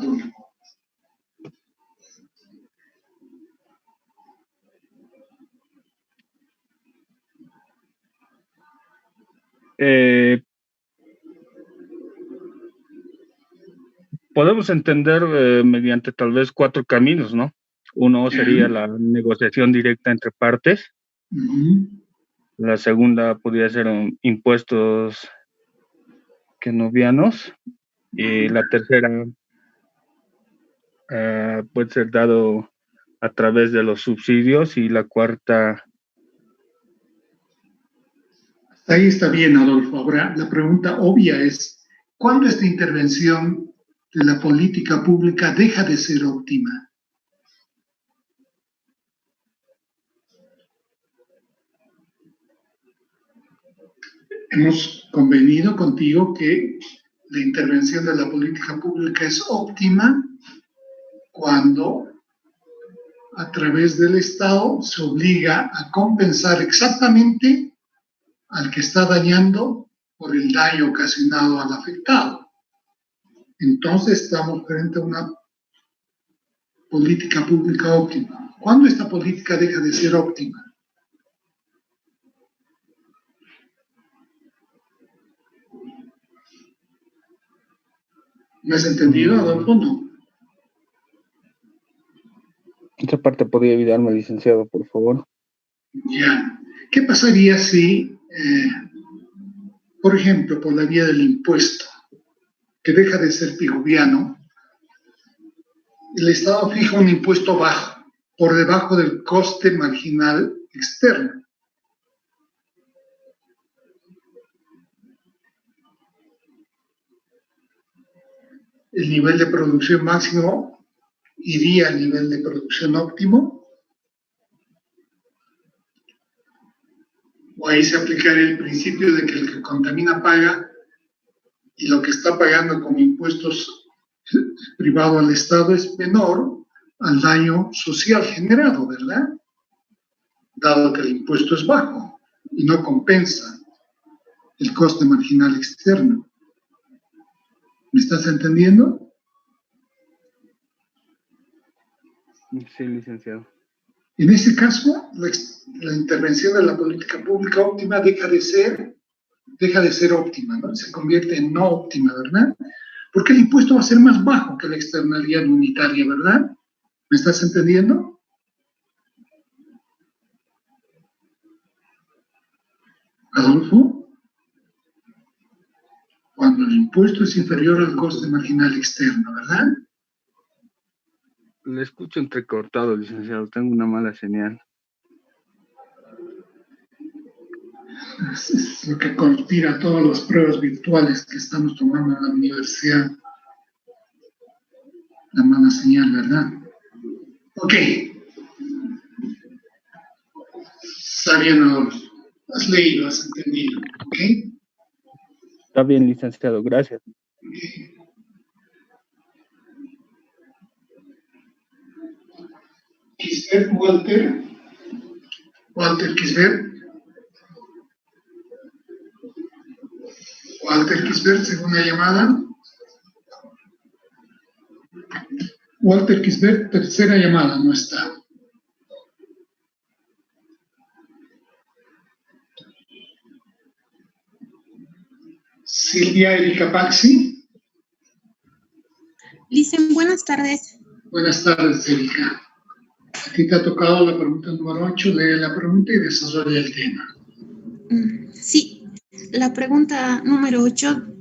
Podemos entender mediante tal vez 4 caminos, ¿no? Uno sería la negociación directa entre partes. La segunda podría ser impuestos kenovianos. Y la tercera puede ser dado a través de los subsidios. Y la cuarta... Ahí está bien, Adolfo. Ahora, la pregunta obvia es, ¿cuándo esta intervención de la política pública deja de ser óptima? Hemos convenido contigo que la intervención de la política pública es óptima cuando a través del Estado se obliga a compensar exactamente al que está dañando por el daño ocasionado al afectado. Entonces estamos frente a una política pública óptima. ¿Cuándo esta política deja de ser óptima? ¿Me has entendido, Adolfo? No. Esta parte podría ayudarme, licenciado, por favor. Ya. ¿Qué pasaría si, por ejemplo, por la vía del impuesto, que deja de ser pijuviano, el Estado fija un impuesto bajo, por debajo del coste marginal externo? El nivel de producción máximo iría al nivel de producción óptimo, o ahí se aplicaría el principio de que el que contamina paga, y lo que está pagando como impuestos privado al Estado es menor al daño social generado, ¿verdad? Dado que el impuesto es bajo y no compensa el coste marginal externo. ¿Me estás entendiendo? Sí, licenciado. En ese caso, la intervención de la política pública óptima deja de ser óptima, ¿no? Se convierte en no óptima, ¿verdad? Porque el impuesto va a ser más bajo que la externalidad unitaria, ¿verdad? ¿Me estás entendiendo? Adolfo, cuando el impuesto es inferior al coste marginal externo, ¿verdad? Le escucho entrecortado, licenciado. Tengo una mala señal. Es lo que conspira todas las pruebas virtuales que estamos tomando en la universidad. La mala señal, ¿verdad? Ok. Está bien, Adolfo. Has leído, has entendido. ¿Ok? Está bien, licenciado. Gracias. Kisbert, Walter. Walter Kisbert. Walter Kisbert, segunda llamada. Walter Kisbert, tercera llamada, no está. Silvia Erika Paxi. Licen, buenas tardes. Buenas tardes, Erika. A ti te ha tocado la pregunta número 8, lee la pregunta y desarrolla el tema. Sí, la pregunta número 8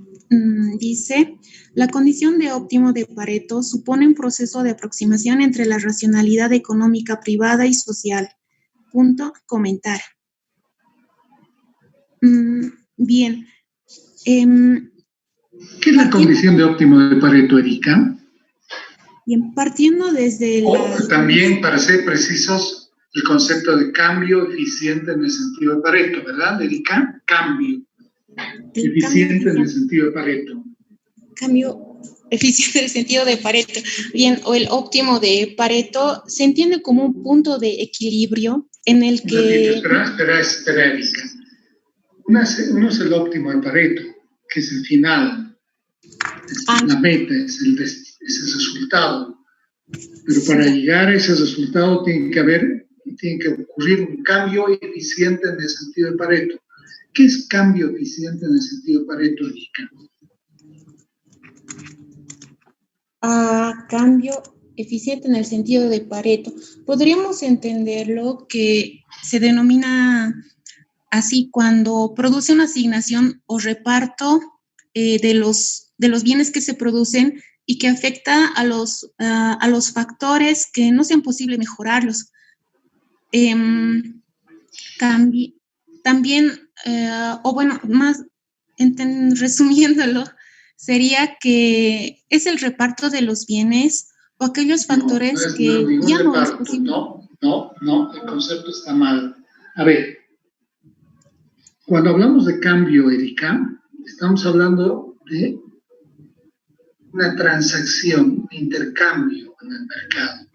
dice, la condición de óptimo de Pareto supone un proceso de aproximación entre la racionalidad económica privada y social. Punto, comentar. Bien. ¿Qué es la condición de óptimo de Pareto, Erika? Bien, partiendo desde también, para ser precisos, el concepto de cambio eficiente en el sentido de Pareto, ¿verdad, Erika? Cambio eficiente en el sentido de Pareto. Cambio eficiente en el sentido de Pareto. Bien, o el óptimo de Pareto se entiende como un punto de equilibrio en el que... Espera, Erika. Uno es el óptimo de Pareto, que es el final, la meta, es el resultado. Pero para llegar a ese resultado tiene que ocurrir un cambio eficiente en el sentido de Pareto. ¿Qué es cambio eficiente en el sentido de Pareto, Erika? Cambio eficiente en el sentido de Pareto. Podríamos entenderlo que se denomina así cuando produce una asignación o reparto de los bienes que se producen y que afecta a los factores que no sean posible mejorarlos. También, resumiéndolo, sería que es el reparto de los bienes o aquellos factores que ya no es posible. No, el concepto está mal. A ver, cuando hablamos de cambio, Erika, estamos hablando de una transacción, un intercambio en el mercado.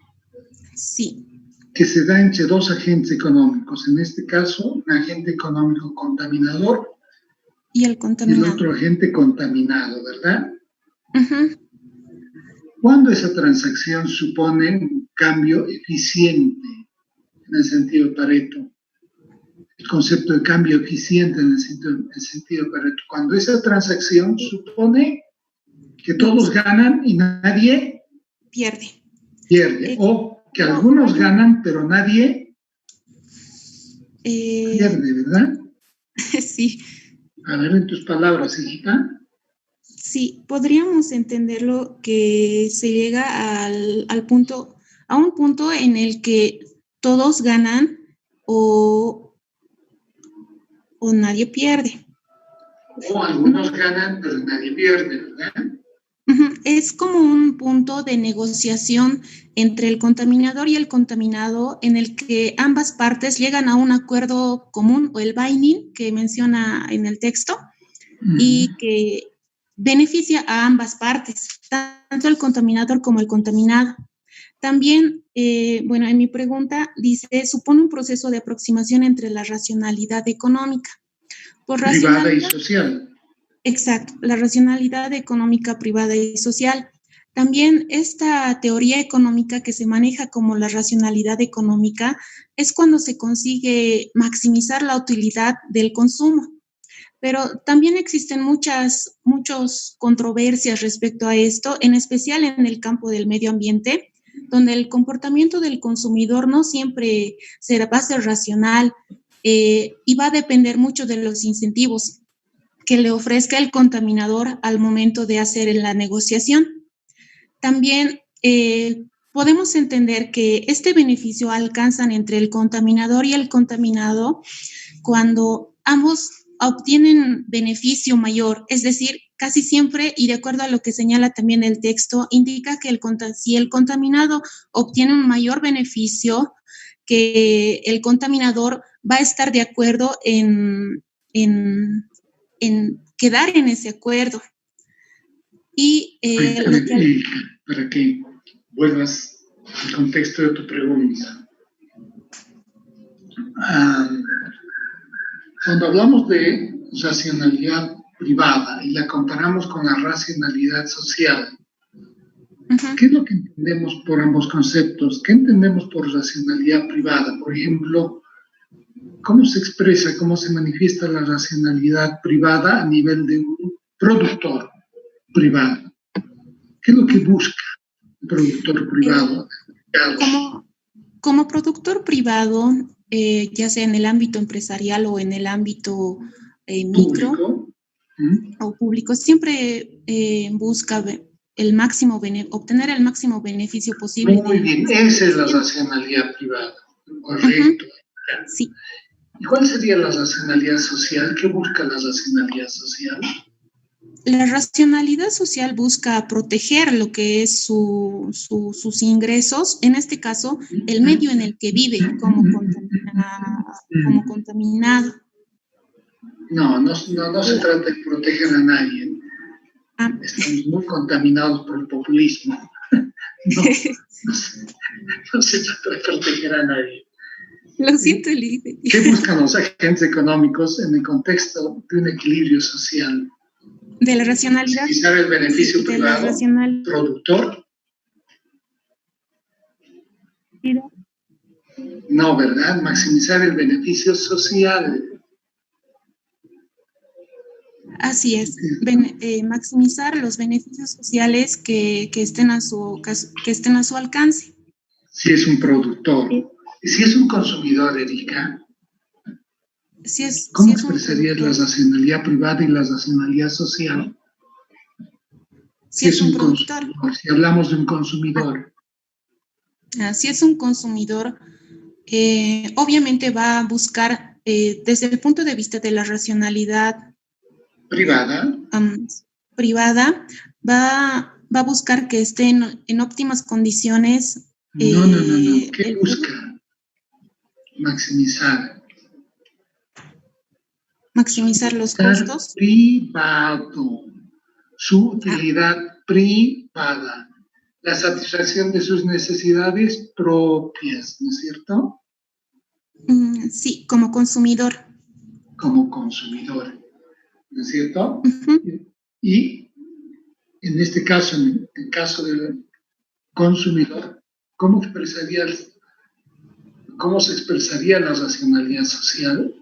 Sí. Que se da entre dos agentes económicos, en este caso, un agente económico contaminador y el otro agente contaminado, ¿verdad? Uh-huh. ¿Cuándo esa transacción supone un cambio eficiente en el sentido de Pareto? El concepto de cambio eficiente en el sentido de Pareto. Cuando esa transacción supone que todos ganan y nadie pierde. O que algunos ganan, pero nadie pierde, ¿verdad? Sí. A ver, en tus palabras, hijita. Sí, podríamos entenderlo que se llega a un punto en el que todos ganan o nadie pierde. O algunos ganan, pero nadie pierde, ¿verdad? Es como un punto de negociación entre el contaminador y el contaminado en el que ambas partes llegan a un acuerdo común o el binding que menciona en el texto y que beneficia a ambas partes, tanto el contaminador como el contaminado. También, en mi pregunta dice, supone un proceso de aproximación entre la racionalidad económica. Privada y social. Exacto, la racionalidad económica privada y social. También esta teoría económica que se maneja como la racionalidad económica es cuando se consigue maximizar la utilidad del consumo. Pero también existen muchas controversias respecto a esto, en especial en el campo del medio ambiente, donde el comportamiento del consumidor no siempre va a ser racional y va a depender mucho de los incentivos que le ofrezca el contaminador al momento de hacer la negociación. También podemos entender que este beneficio alcanzan entre el contaminador y el contaminado cuando ambos obtienen beneficio mayor, es decir, casi siempre, y de acuerdo a lo que señala también el texto, indica que si el contaminado obtiene un mayor beneficio, que el contaminador va a estar de acuerdo en quedar en ese acuerdo. Y para que vuelvas al contexto de tu pregunta. Cuando hablamos de racionalidad privada y la comparamos con la racionalidad social, ¿qué es lo que entendemos por ambos conceptos? ¿Qué entendemos por racionalidad privada? Por ejemplo, ¿cómo se expresa, cómo se manifiesta la racionalidad privada a nivel de un productor privado? ¿Qué es lo que busca un productor privado? Como productor privado, ya sea en el ámbito empresarial o en el ámbito micro o público, siempre busca obtener el máximo beneficio posible. Muy bien, esa es la racionalidad privada, correcto. Sí. ¿Y cuál sería la racionalidad social? ¿Qué busca la racionalidad social? La racionalidad social busca proteger lo que es sus ingresos, en este caso, el medio en el que vive como contaminado. No se trata de proteger a nadie. Estamos muy contaminados por el populismo. No se trata de proteger a nadie. Lo siento, Elise. ¿Qué buscan los agentes económicos en el contexto de un equilibrio social? De la racionalidad. Maximizar el beneficio privado, productor. No, ¿verdad? Maximizar el beneficio social. Así es, maximizar los beneficios sociales que estén a su alcance. Si es un productor. ¿Y si es un consumidor, Erika? ¿Cómo expresarías la racionalidad privada y la racionalidad social? Si es un consumidor, si hablamos de un consumidor. Si es un consumidor, obviamente va a buscar, desde el punto de vista de la racionalidad privada, va a buscar que esté en óptimas condiciones. No. ¿Qué busca? Maximizar los costos. Privado. Su utilidad privada. La satisfacción de sus necesidades propias, ¿no es cierto? Sí, como consumidor. Como consumidor, ¿no es cierto? Y en este caso, en el caso del consumidor, ¿cómo se expresaría la racionalidad social?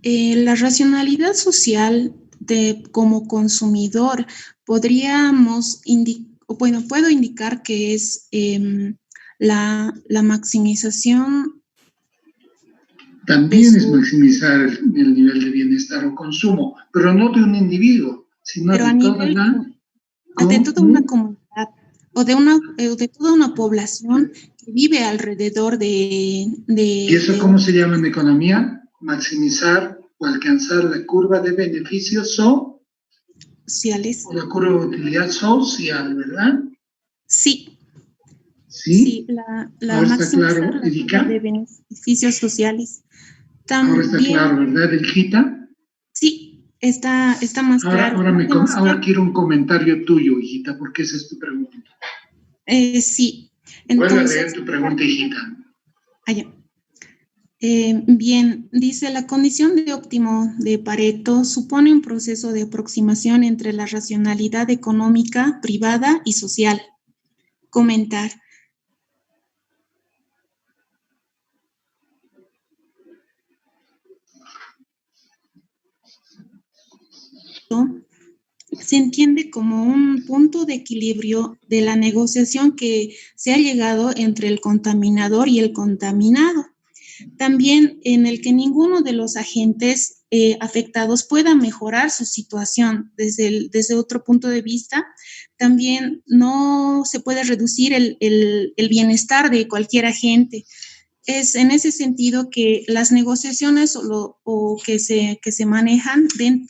La racionalidad social como consumidor puedo indicar que es la maximización. También es maximizar el nivel de bienestar o consumo, pero no de un individuo, sino de toda una comunidad o de toda una población que vive alrededor de ¿Y eso cómo se llama en economía? Maximizar o alcanzar la curva de beneficios sociales. O la curva de utilidad social, ¿verdad? Sí. Sí, la ahora está claro, Erika. De beneficios sociales. Ahora está claro, ¿verdad, Erika? Sí, está más claro. Ahora quiero un comentario tuyo, hijita, porque esa es tu pregunta. Sí. Vuelve a leer tu pregunta, hijita. Bien, dice, la condición de óptimo de Pareto supone un proceso de aproximación entre la racionalidad económica, privada y social. Comentar. se entiende como un punto de equilibrio de la negociación que se ha llegado entre el contaminador y el contaminado. También en el que ninguno de los agentes afectados pueda mejorar su situación desde otro punto de vista. También no se puede reducir el bienestar de cualquier agente. Es en ese sentido que las negociaciones que se manejan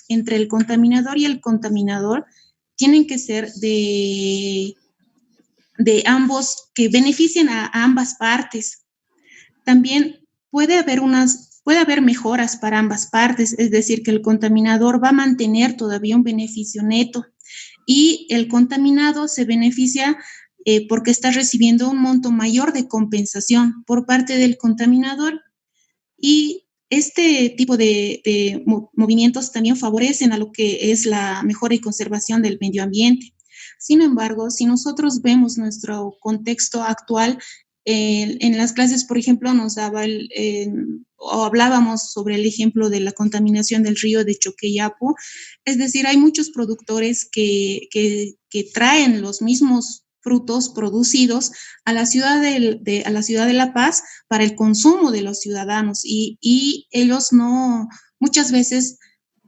entre el contaminador y el contaminador tienen que ser de ambos, que beneficien a ambas partes. También puede haber mejoras para ambas partes, es decir, que el contaminador va a mantener todavía un beneficio neto y el contaminado se beneficia porque está recibiendo un monto mayor de compensación por parte del contaminador. Y este tipo de movimientos también favorecen a lo que es la mejora y conservación del medio ambiente. Sin embargo, si nosotros vemos nuestro contexto actual, en las clases, por ejemplo, nos daba o hablábamos sobre el ejemplo de la contaminación del río de Choqueyapu. Es decir, hay muchos productores que traen los mismos frutos producidos a la ciudad a la ciudad de La Paz para el consumo de los ciudadanos y ellos muchas veces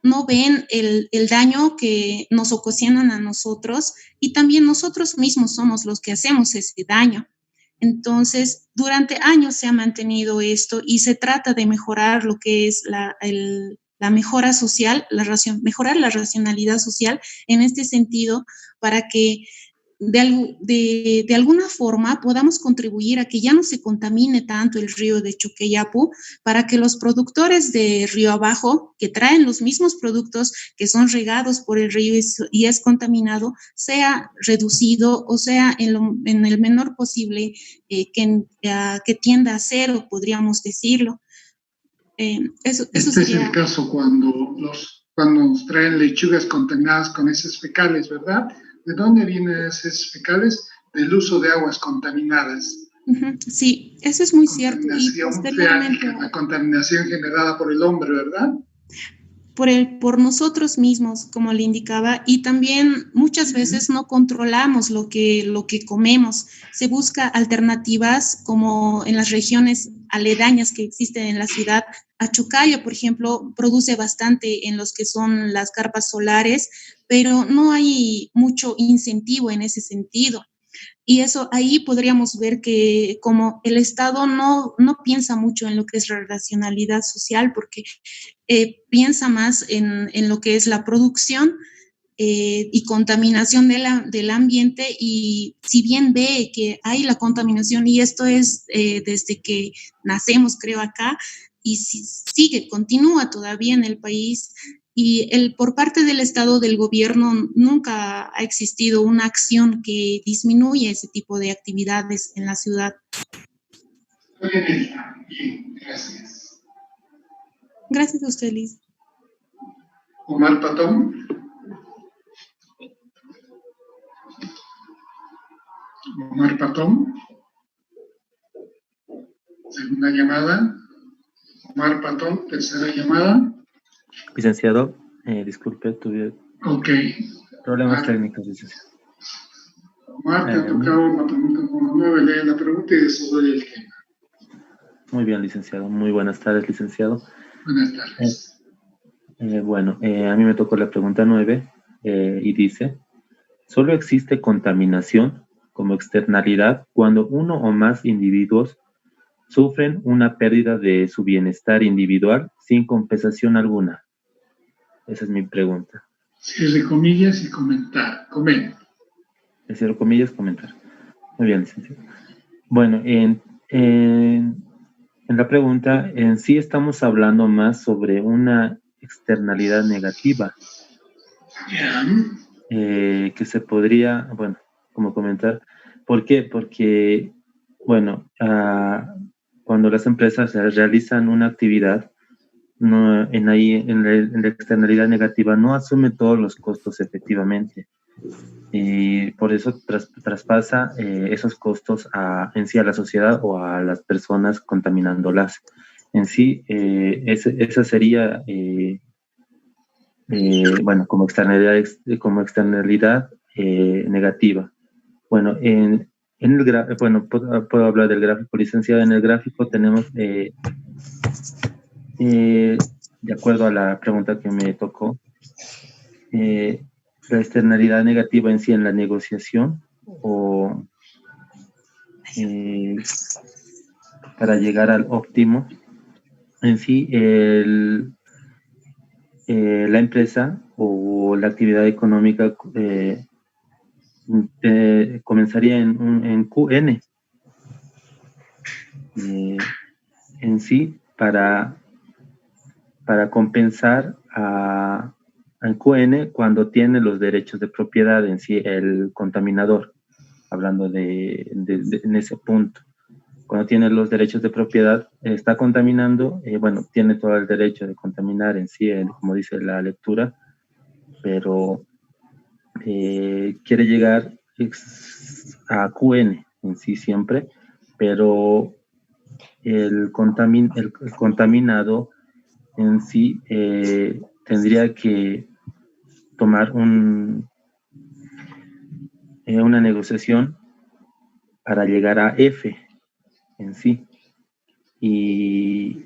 no ven el daño que nos ocasionan a nosotros y también nosotros mismos somos los que hacemos ese daño. Entonces, durante años se ha mantenido esto y se trata de mejorar lo que es la mejora social, mejorar la racionalidad social en este sentido para que de alguna forma podamos contribuir a que ya no se contamine tanto el río de Choqueyapu, para que los productores de río abajo, que traen los mismos productos que son regados por el río y es contaminado, sea reducido o sea en el menor posible que tienda a cero, podríamos decirlo. Eso Este sería... es el caso cuando nos traen lechugas contaminadas con heces fecales, ¿verdad? ¿De dónde vienen heces fecales? Del uso de aguas contaminadas. Sí, eso es muy cierto. Y posteriormente, la contaminación generada por el hombre, ¿verdad? Por nosotros mismos, como le indicaba, y también muchas veces no controlamos lo que comemos. Se busca alternativas como en las regiones aledañas que existen en la ciudad. Achucayo, por ejemplo, produce bastante en los que son las carpas solares, pero no hay mucho incentivo en ese sentido. Y eso ahí podríamos ver que como el Estado no piensa mucho en lo que es la racionalidad social, porque piensa más en lo que es la producción y contaminación del ambiente, y si bien ve que hay la contaminación, y esto es desde que nacemos, creo, acá, y continúa todavía en el país, y por parte del Estado, del gobierno, nunca ha existido una acción que disminuya ese tipo de actividades en la ciudad. Bien, gracias. Gracias a usted, Liz. Omar Patón. Omar Patón. Segunda llamada. Omar Patón, tercera llamada. Licenciado, disculpe, tuve problemas técnicos, licenciado. Omar, te ha tocado la pregunta número 9, lee la pregunta y desarrolla el tema. Muy bien, licenciado. Muy buenas tardes, licenciado. Buenas tardes. A mí me tocó la pregunta 9 y dice: ¿solo existe contaminación como externalidad cuando uno o más individuos sufren una pérdida de su bienestar individual sin compensación alguna? Esa es mi pregunta. Cierre comillas y comentar. Cierre comillas, comentar. Muy bien, licenciado. Bueno, en la pregunta, en sí estamos hablando más sobre una externalidad negativa. Que se podría, como comentar. ¿Por qué? Porque, cuando las empresas realizan una actividad, en la externalidad negativa no asume todos los costos efectivamente. Y por eso traspasa esos costos en sí a la sociedad o a las personas contaminándolas. En sí, esa sería bueno, como externalidad negativa. Bueno, bueno, puedo hablar del gráfico, licenciado. En el gráfico tenemos, de acuerdo a la pregunta que me tocó, la externalidad negativa en sí en la negociación o para llegar al óptimo, en sí la empresa o la actividad económica comenzaría en QN en sí para compensar en QN cuando tiene los derechos de propiedad en sí el contaminador, hablando en ese punto. Cuando tiene los derechos de propiedad, está contaminando, bueno, tiene todo el derecho de contaminar en sí, como dice la lectura, pero quiere llegar a QN en sí siempre, pero el contaminado en sí tendría que tomar una negociación para llegar a F en sí. Y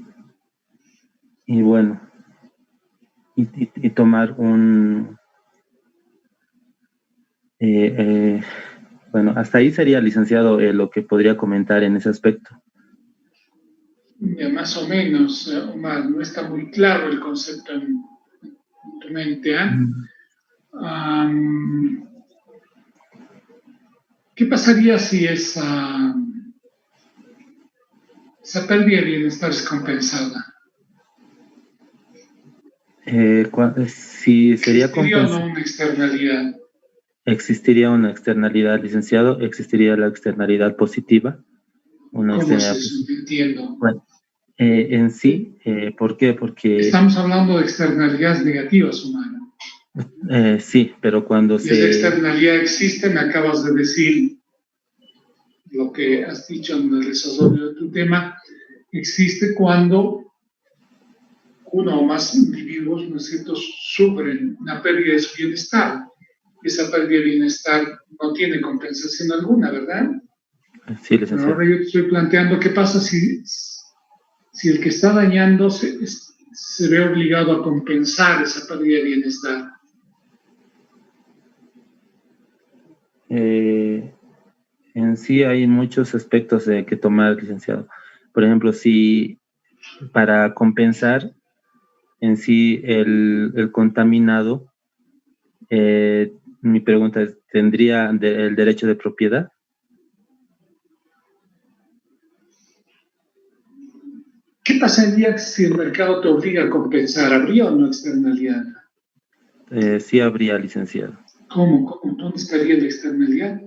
bueno, y tomar bueno, hasta ahí sería, licenciado, lo que podría comentar en ese aspecto. Más o menos, Omar, no está muy claro el concepto en tu mente. ¿Qué pasaría si esa pérdida de bienestar es compensada? Si sería ¿Existiría o no una externalidad? Existiría una externalidad, licenciado, existiría la externalidad positiva. ¿Cómo es eso? No entiendo. Bueno, en sí, ¿por qué? Porque... Estamos hablando de externalidades negativas, Omar. Sí, pero cuando esa externalidad existe, me acabas de decir lo que has dicho en el desarrollo de tu tema, existe cuando uno o más individuos, ¿no es cierto?, sufren una pérdida de su bienestar. Esa pérdida de bienestar no tiene compensación alguna, ¿verdad? Sí, licenciado. Ahora yo te estoy planteando qué pasa si el que está dañando se ve obligado a compensar esa pérdida de bienestar. En sí hay muchos aspectos que tomar, licenciado. Por ejemplo, si para compensar en sí el contaminado, mi pregunta es, ¿tendría el derecho de propiedad? ¿Qué pasaría si el mercado te obliga a compensar? ¿Habría o no externalidad? Sí habría, licenciado. ¿Cómo? ¿Dónde estaría la externalidad?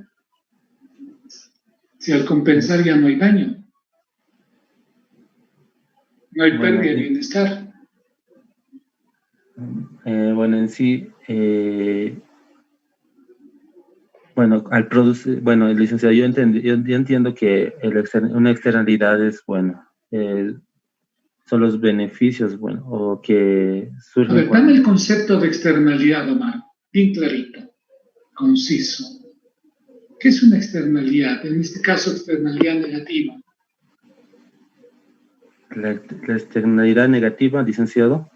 Si al compensar ya no hay daño. No hay pérdida de bienestar. Bueno, en sí, bueno, al producir, bueno, licenciado, yo entiendo que una externalidad es, bueno, son los beneficios, bueno, o que surgen. A ver, dame el concepto de externalidad, Omar, bien clarito, conciso. ¿Qué es una externalidad? En este caso, externalidad negativa. La externalidad negativa, licenciado,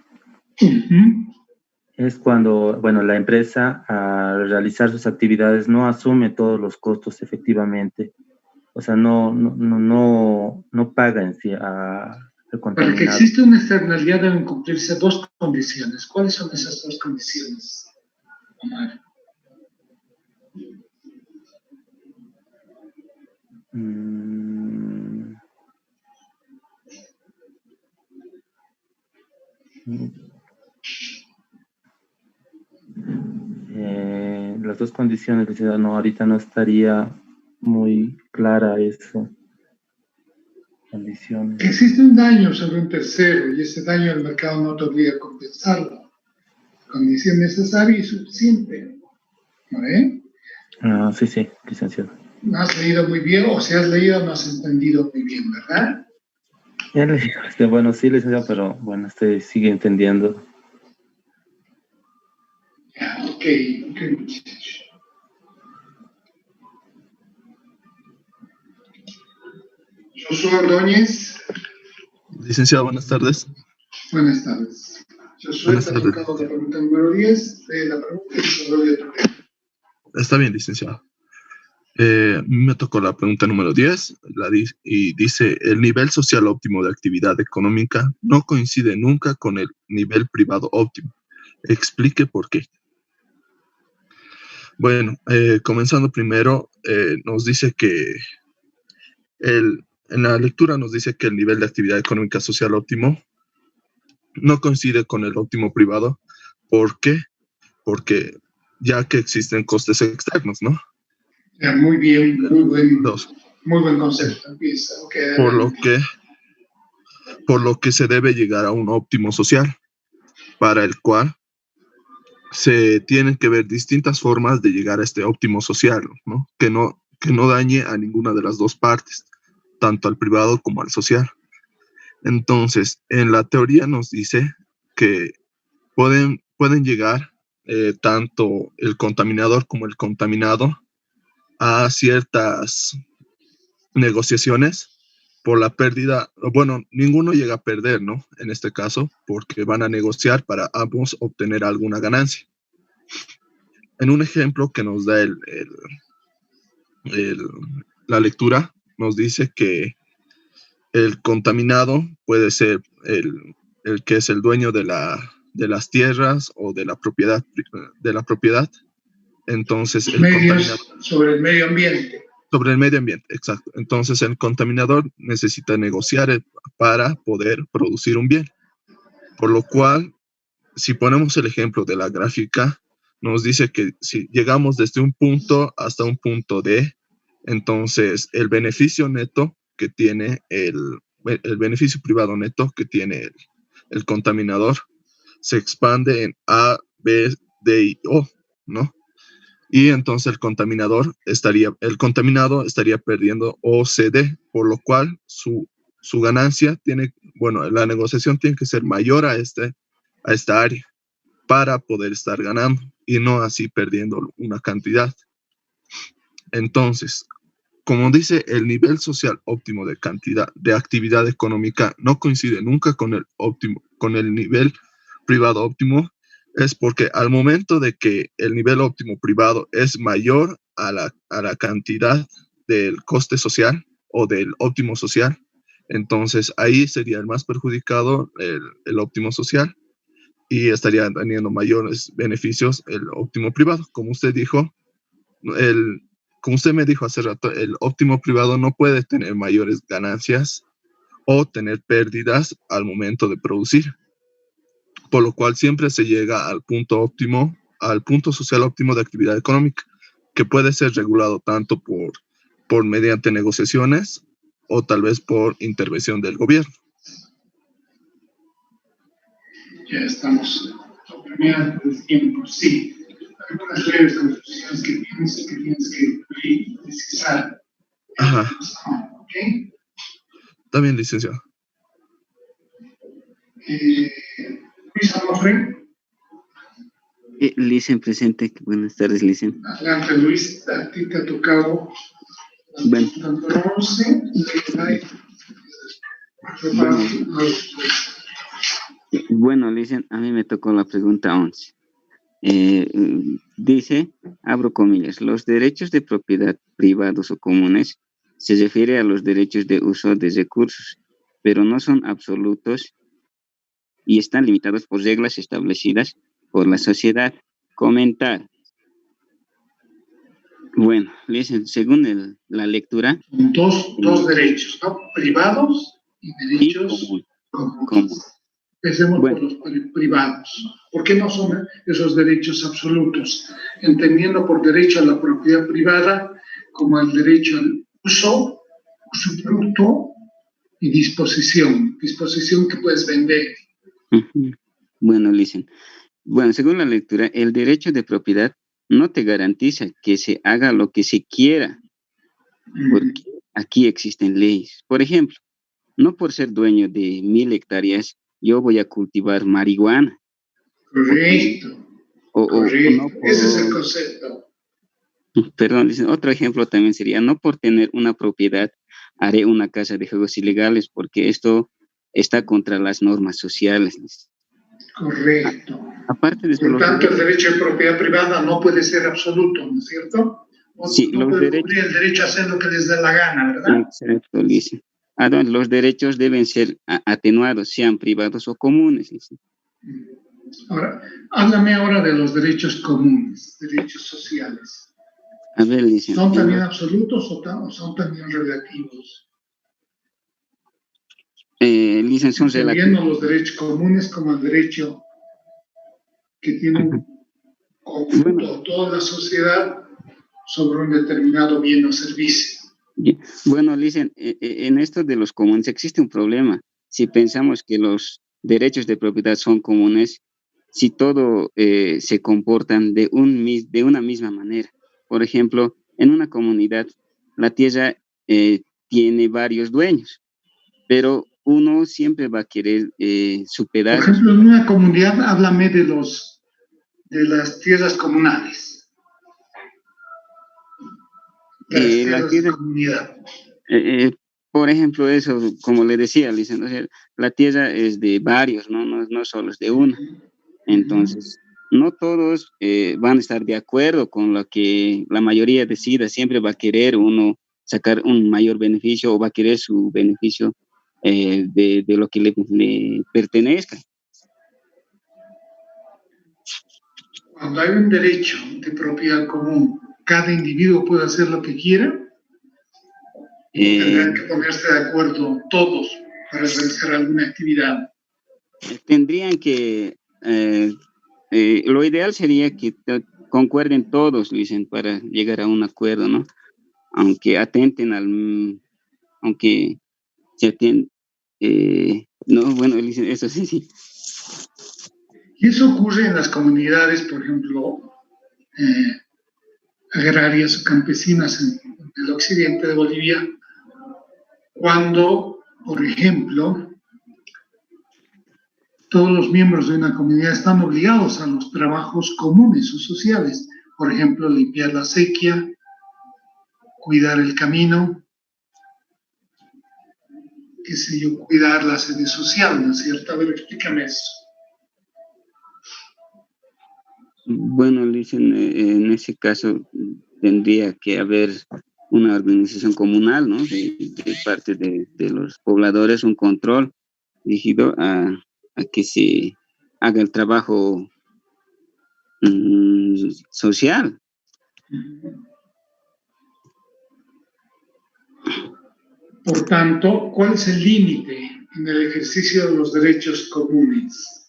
es cuando, bueno, la empresa al realizar sus actividades no asume todos los costos efectivamente. O sea, no paga en sí al contaminado. Para que exista una externalidad deben cumplirse dos condiciones. ¿Cuáles son esas dos condiciones, Omar? Las dos condiciones, no, ahorita no estaría muy clara eso. Condiciones. Existe un daño sobre un tercero y ese daño el mercado no te obliga a compensarlo. Condición necesaria y suficiente. ¿No ve? Sí, licenciado. No has leído muy bien, o si has leído no has entendido muy bien, ¿verdad? Bueno, sí, licenciado, pero bueno, sigue entendiendo. Ok, muchachos. Josué Ordóñez. Licenciado, buenas tardes. Buenas tardes. Josué, Buenas te ha tardes. tocado la pregunta número 10 de la pregunta y sobre el Está bien, licenciado. Me tocó la pregunta número 10 y dice, el nivel social óptimo de actividad económica no coincide nunca con el nivel privado óptimo. Explique por qué. Bueno, comenzando primero, nos dice que en la lectura nos dice que el nivel de actividad económica social óptimo no coincide con el óptimo privado. ¿Por qué? Porque ya que existen costes externos, ¿no? Muy bien, Dos. muy buen concepto. Empieza, okay, por lo que se debe llegar a un óptimo social, para el cual se tienen que ver distintas formas de llegar a este óptimo social, ¿no? Que no dañe a ninguna de las dos partes, tanto al privado como al social. Entonces, en la teoría nos dice que pueden llegar tanto el contaminador como el contaminado a ciertas negociaciones por la pérdida. Bueno, ninguno llega a perder, ¿no? En este caso, porque van a negociar para ambos obtener alguna ganancia. En un ejemplo que nos da la lectura, nos dice que el contaminado puede ser el que es el dueño de las tierras o de la propiedad. Entonces, sobre el medio ambiente. Sobre el medio ambiente, exacto. Entonces, el contaminador necesita negociar para poder producir un bien. Por lo cual, si ponemos el ejemplo de la gráfica, nos dice que si llegamos desde un punto hasta un punto D, entonces el beneficio neto que tiene el beneficio privado neto que tiene el contaminador se expande en A, B, D y O, ¿no? Y entonces el contaminado estaría perdiendo OCD, por lo cual su ganancia la negociación tiene que ser mayor a esta área para poder estar ganando y no así perdiendo una cantidad. Entonces, como dice, el nivel social óptimo de actividad económica no coincide nunca con el nivel privado óptimo, es porque al momento de que el nivel óptimo privado es mayor a la cantidad del coste social o del óptimo social, entonces ahí sería el más perjudicado el óptimo social y estaría teniendo mayores beneficios el óptimo privado. Como usted dijo, como usted me dijo hace rato, el óptimo privado no puede tener mayores ganancias o tener pérdidas al momento de producir, por lo cual siempre se llega al punto óptimo, al punto social óptimo de actividad económica, que puede ser regulado tanto por mediante negociaciones o tal vez por intervención del gobierno. Ya estamos apremiando el tiempo, sí. Algunas breves conclusiones que tienes que precisar. Ajá. ¿Ok? Está bien, licenciado. Luis Amofre. Licen presente. Buenas tardes, Licen. Adelante, Luis. A ti te ha tocado bueno. tanto 11 y Bueno, Licen, a mí me tocó la pregunta 11. Dice, abro comillas, los derechos de propiedad privados o comunes se refiere a los derechos de uso de recursos, pero no son absolutos y están limitados por reglas establecidas por la sociedad. Comentar. Bueno, según la lectura... Dos derechos, ¿no? Privados y derechos comunes. Empecemos por los privados. ¿Por qué no son esos derechos absolutos? Entendiendo por derecho a la propiedad privada como el derecho al uso, usufructo y disposición que puedes vender. Bueno, Licen. Bueno, según la lectura, el derecho de propiedad no te garantiza que se haga lo que se quiera, porque aquí existen leyes. Por ejemplo, no por ser dueño de 1000 hectáreas, yo voy a cultivar marihuana. Correcto. Correcto, no ese es el concepto. Perdón, dicen, otro ejemplo también sería, no por tener una propiedad haré una casa de juegos ilegales, porque esto está contra las normas sociales. Correcto. Aparte de eso, Por lo los tanto, el derechos, derecho de propiedad privada no puede ser absoluto, ¿no es cierto? sí, No los puede derechos, cubrir el derecho a hacer lo que les dé la gana, ¿verdad? exacto, dicen. Además, los derechos deben ser atenuados, sean privados o comunes, dicen. Ahora, háblame ahora de los derechos comunes, derechos sociales. A ver, dicen. ¿Son también absolutos o son también relativos? Dicen, son Entendiendo relativos. los derechos comunes como el derecho que tiene un conjunto, toda la sociedad, sobre un determinado bien o servicio. Bueno, dicen, en esto de los comunes existe un problema. Si pensamos que los derechos de propiedad son comunes, si todo se comportan de una misma manera. Por ejemplo, en una comunidad, la tierra tiene varios dueños, pero uno siempre va a querer su Por pedazo. ejemplo, en una comunidad, háblame de las tierras comunales. Las tierras de comunidad. Por ejemplo, eso, como le decía, licenciado, la tierra es de varios, no solo es de uno. Entonces, no todos van a estar de acuerdo con lo que la mayoría decida. Siempre va a querer uno sacar un mayor beneficio o va a querer su beneficio de lo que le pertenezca. Cuando hay un derecho de propiedad común, cada individuo puede hacer lo que quiera. Tendrán que ponerse de acuerdo todos para realizar alguna actividad. Tendrían que, lo ideal sería que concuerden todos, dicen, para llegar a un acuerdo, ¿no? Aunque atenten aunque se atenten, no, bueno, dicen, eso sí. Y eso ocurre en las comunidades, por ejemplo, agrarias o campesinas en el occidente de Bolivia, cuando, por ejemplo, todos los miembros de una comunidad están obligados a los trabajos comunes o sociales, por ejemplo, limpiar la acequia, cuidar el camino, qué sé yo, cuidar la sede social, ¿no es cierto? A ver, explícame eso. Bueno, dicen, en ese caso tendría que haber una organización comunal, ¿no? De parte de los pobladores, un control dirigido a que se haga el trabajo social. Por tanto, ¿cuál es el límite en el ejercicio de los derechos comunes?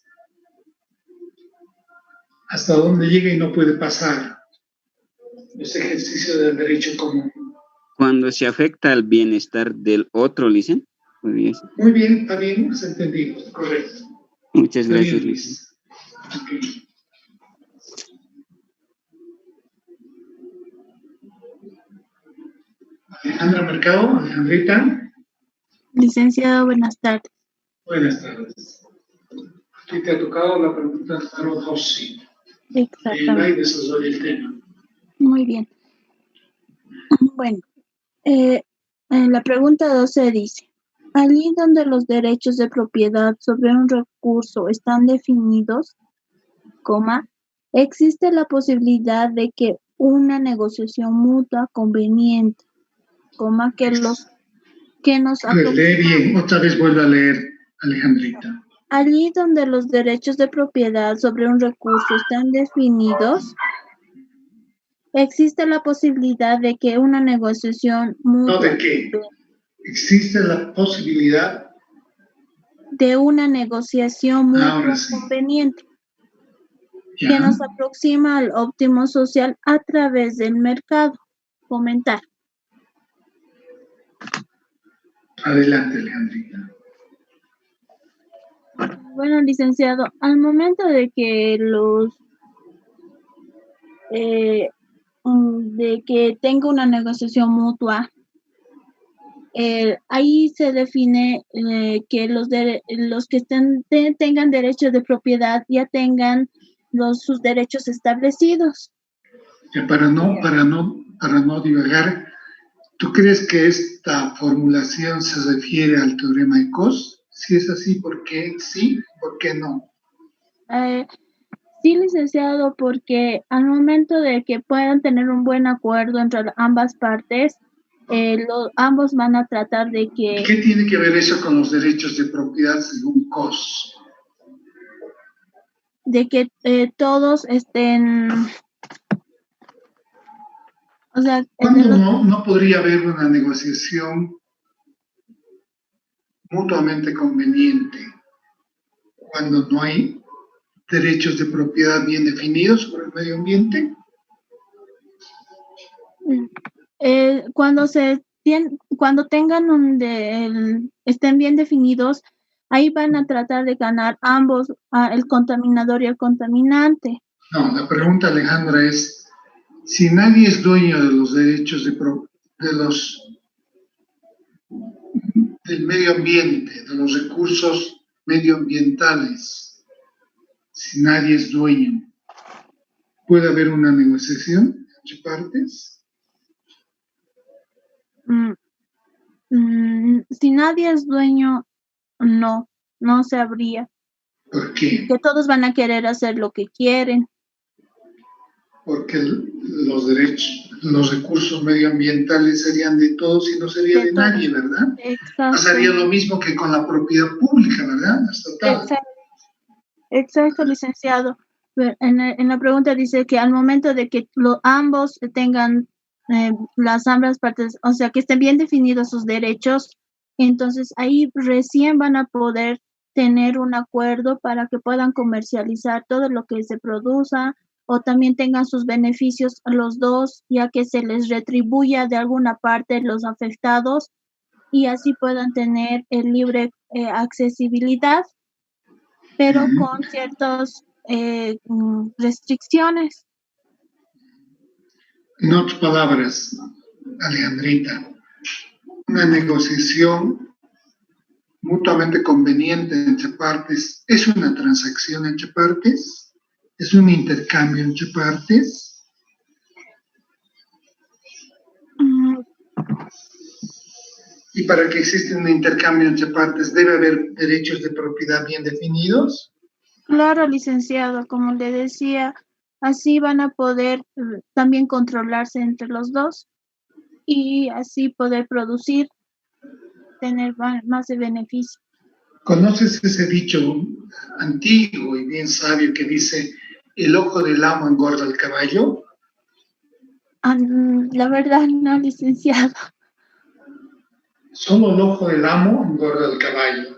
¿Hasta dónde llega y no puede pasar ese ejercicio del derecho común? Cuando se afecta al bienestar del otro, dicen. Muy bien, está bien, has entendido, correcto. Muchas Está gracias, bien, Luis. Okay. Alejandra Mercado, Alejandrita. Licenciado, buenas tardes. Buenas tardes. Aquí te ha tocado la pregunta número 12. Exactamente. Y desarrolla el tema. Muy bien. Bueno, en la pregunta 12 dice, allí donde los derechos de propiedad sobre un recurso están definidos, existe la posibilidad de que una negociación mutua conveniente, que nos Lee bien, otra vez vuelvo a leer, Alejandrita. Allí donde los derechos de propiedad sobre un recurso están definidos, existe la posibilidad de que una negociación mutua... ¿No de qué? Existe la posibilidad de una negociación mutua conveniente que nos aproxima al óptimo social a través del mercado. Comentar. Adelante, Alejandrita. Bueno, licenciado, al momento de que de que tenga una negociación mutua, ahí se define que los que tengan derechos de propiedad ya tengan sus derechos establecidos. Ya para no divagar, ¿tú crees que esta formulación se refiere al teorema de Cos? Si es así, ¿por qué sí? ¿Por qué no? Sí, licenciado, porque al momento de que puedan tener un buen acuerdo entre ambas partes, ambos van a tratar de que... ¿Qué tiene que ver eso con los derechos de propiedad según Cos? De que todos estén... O sea, ¿cuándo no podría haber una negociación mutuamente conveniente cuando no hay derechos de propiedad bien definidos sobre el medio ambiente? Cuando tengan estén bien definidos, ahí van a tratar de ganar ambos, el contaminador y el contaminante. No, la pregunta, Alejandra, es si nadie es dueño de los derechos del medio ambiente, de los recursos medioambientales, si nadie es dueño, ¿puede haber una negociación entre partes? Si nadie es dueño, no se habría. ¿Por qué? Que todos van a querer hacer lo que quieren. Porque los recursos medioambientales serían de todos y no sería de nadie, ¿verdad? Exacto. Pasaría lo mismo que con la propiedad pública, ¿verdad? Exacto, licenciado. En la pregunta dice que al momento de que ambos tengan ambas partes, o sea, que estén bien definidos sus derechos, entonces ahí recién van a poder tener un acuerdo para que puedan comercializar todo lo que se produzca o también tengan sus beneficios los dos, ya que se les retribuya de alguna parte los afectados y así puedan tener libre accesibilidad, pero con ciertas restricciones. En otras palabras, Alejandrita, una negociación mutuamente conveniente entre partes es una transacción entre partes, es un intercambio entre partes. Y para que exista un intercambio entre partes, ¿debe haber derechos de propiedad bien definidos? Claro, licenciado, como le decía, así van a poder también controlarse entre los dos y así poder producir, tener más de beneficio. ¿Conoces ese dicho antiguo y bien sabio que dice, el ojo del amo engorda al caballo? La verdad no, licenciado. Solo el ojo del amo engorda al caballo.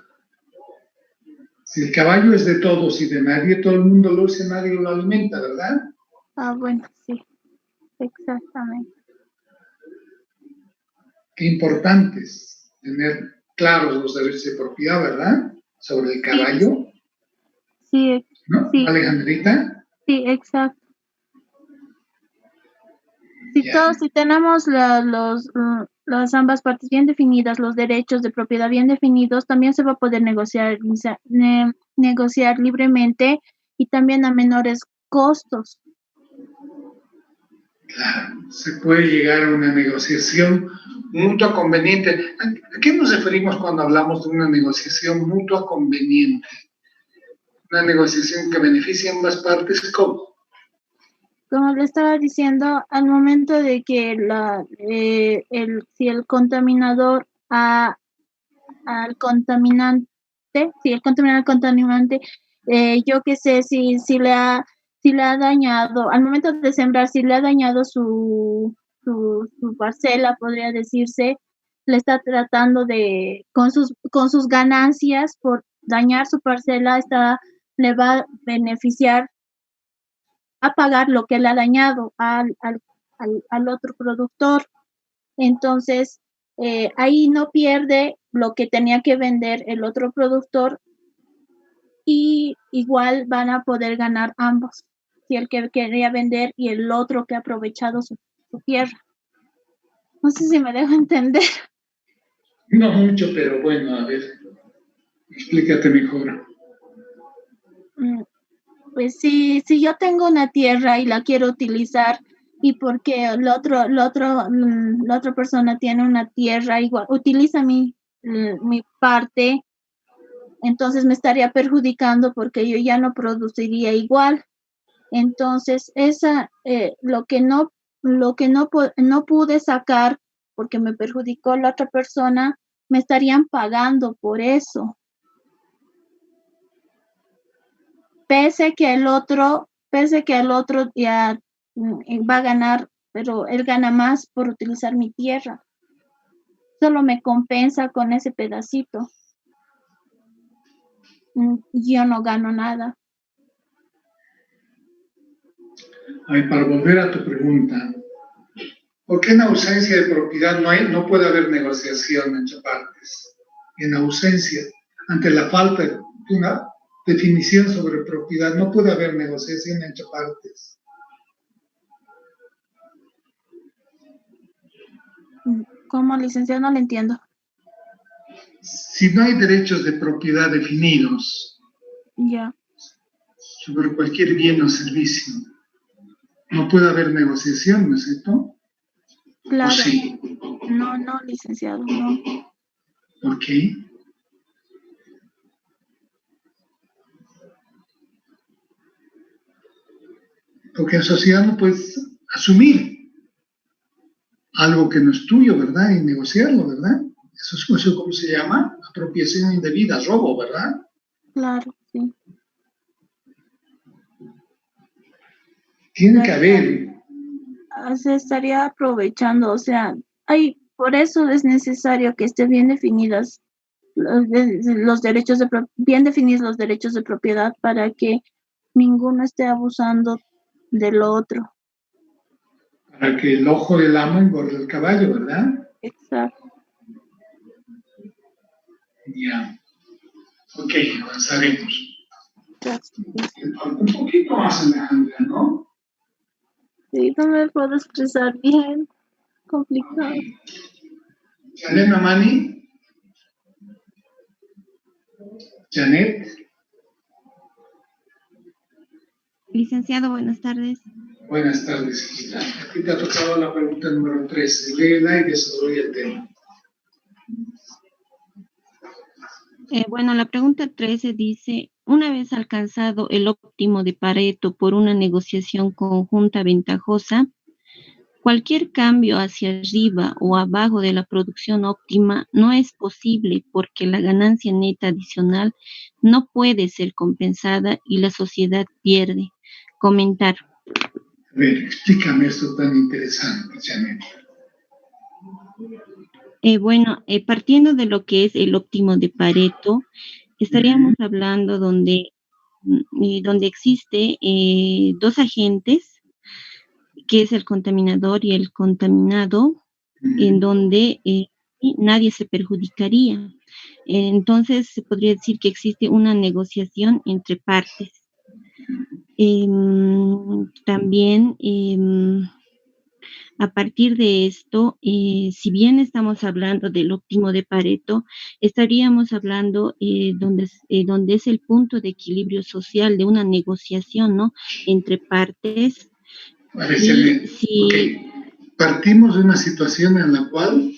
Si el caballo es de todos y de nadie, todo el mundo lo usa y nadie lo alimenta, ¿verdad? Bueno, sí, exactamente. Qué importante es tener claros los derechos de propiedad, ¿verdad? Sobre el caballo. Sí. ¿No, sí. Alejandrita? Sí, exacto. Si tenemos las ambas partes bien definidas, los derechos de propiedad bien definidos, también se va a poder negociar libremente y también a menores costos. Claro, se puede llegar a una negociación mutua conveniente. ¿A qué nos referimos cuando hablamos de una negociación mutua conveniente? Una negociación que beneficie a ambas partes, ¿cómo? Como le estaba diciendo, al momento de que si el contaminador al contaminante, yo qué sé, si le ha dañado, al momento de sembrar, si le ha dañado su parcela, podría decirse, le está tratando de, con sus ganancias por dañar su parcela, le va a beneficiar a pagar lo que le ha dañado al otro productor. Entonces, ahí no pierde lo que tenía que vender el otro productor y igual van a poder ganar ambos, si el que quería vender y el otro que ha aprovechado su tierra. No sé si me dejo entender. No mucho, pero bueno, a ver, explícate mejor. Pues si yo tengo una tierra y la quiero utilizar y porque la otra persona tiene una tierra igual, utiliza mi parte, entonces me estaría perjudicando porque yo ya no produciría igual. Entonces, lo que no pude sacar porque me perjudicó la otra persona, me estarían pagando por eso. Pese que el otro ya va a ganar, pero él gana más por utilizar mi tierra. Solo me compensa con ese pedacito. Yo no gano nada. A ver, para volver a tu pregunta, ¿por qué en ausencia de propiedad no puede haber negociación entre partes? En ausencia, ante la falta de una definición sobre propiedad, no puede haber negociación entre partes. ¿Cómo, licenciado? No le entiendo. Si no hay derechos de propiedad definidos Ya. sobre cualquier bien o servicio, no puede haber negociación, ¿no es cierto? Claro. ¿O sí? No, licenciado, no. ¿Por qué? Porque en sociedad no puedes asumir algo que no es tuyo, ¿verdad? Y negociarlo, ¿verdad? Eso ¿cómo se llama? Apropiación indebida, robo, ¿verdad? Claro, sí. Tiene que haber. Se estaría aprovechando, o sea, por eso es necesario que estén bien definidas los derechos bien definidos los derechos de propiedad para que ninguno esté abusando del otro. Para que el ojo del amo engorde el caballo, ¿verdad? Exacto. Ya. Ok, avanzaremos. Gracias. Un poquito más, Alejandra, ¿no? Sí, no me puedo expresar bien. Complicado. Janet Mamani. Janet. Licenciado, buenas tardes. Buenas tardes, hijita. Aquí te ha tocado la pregunta número 13. Léela y desarrolla el tema. Bueno, la pregunta 13 dice, una vez alcanzado el óptimo de Pareto por una negociación conjunta ventajosa, cualquier cambio hacia arriba o abajo de la producción óptima no es posible porque la ganancia neta adicional no puede ser compensada y la sociedad pierde. Comentar. A ver, explícame esto tan interesante, Janet. Bueno, partiendo de lo que es el óptimo de Pareto, estaríamos hablando donde existe dos agentes, que es el contaminador y el contaminado, en donde nadie se perjudicaría. Entonces, se podría decir que existe una negociación entre partes. También, a partir de esto, si bien estamos hablando del óptimo de Pareto, estaríamos hablando donde es el punto de equilibrio social de una negociación, ¿no? Entre partes. Vale, okay. Partimos de una situación en la cual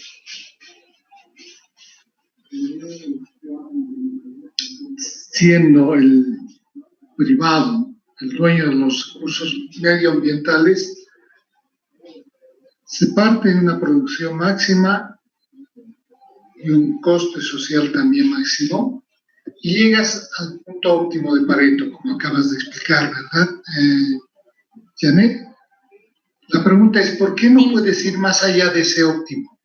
siendo el privado el dueño de los recursos medioambientales, se parte de una producción máxima y un coste social también máximo, y llegas al punto óptimo de Pareto, como acabas de explicar, ¿verdad, Janet? La pregunta es, ¿por qué no puedes ir más allá de ese óptimo?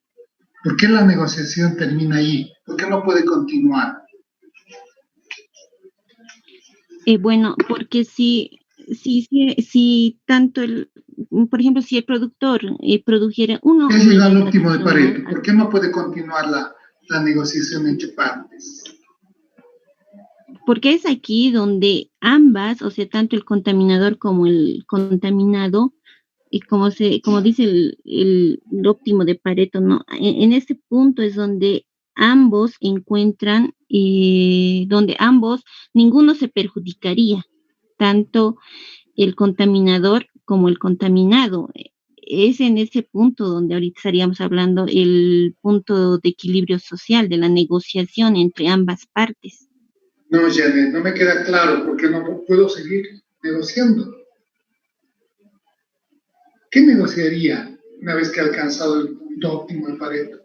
¿Por qué la negociación termina ahí? ¿Por qué no puede continuar? Bueno, porque si tanto por ejemplo, si el productor produjera uno... ¿Qué llega al óptimo de Pareto? ¿Por qué no puede continuar la negociación entre partes? Porque es aquí donde ambas, o sea, tanto el contaminador como el contaminado, y como dice el óptimo de Pareto, ¿no? En este punto es donde ambos encuentran, ninguno se perjudicaría. tanto el contaminador como el contaminado. Es en ese punto donde ahorita estaríamos hablando el punto de equilibrio social, de la negociación entre ambas partes. No, Janet, no me queda claro porque no puedo seguir negociando. ¿Qué negociaría una vez que ha alcanzado el punto óptimo de Pareto?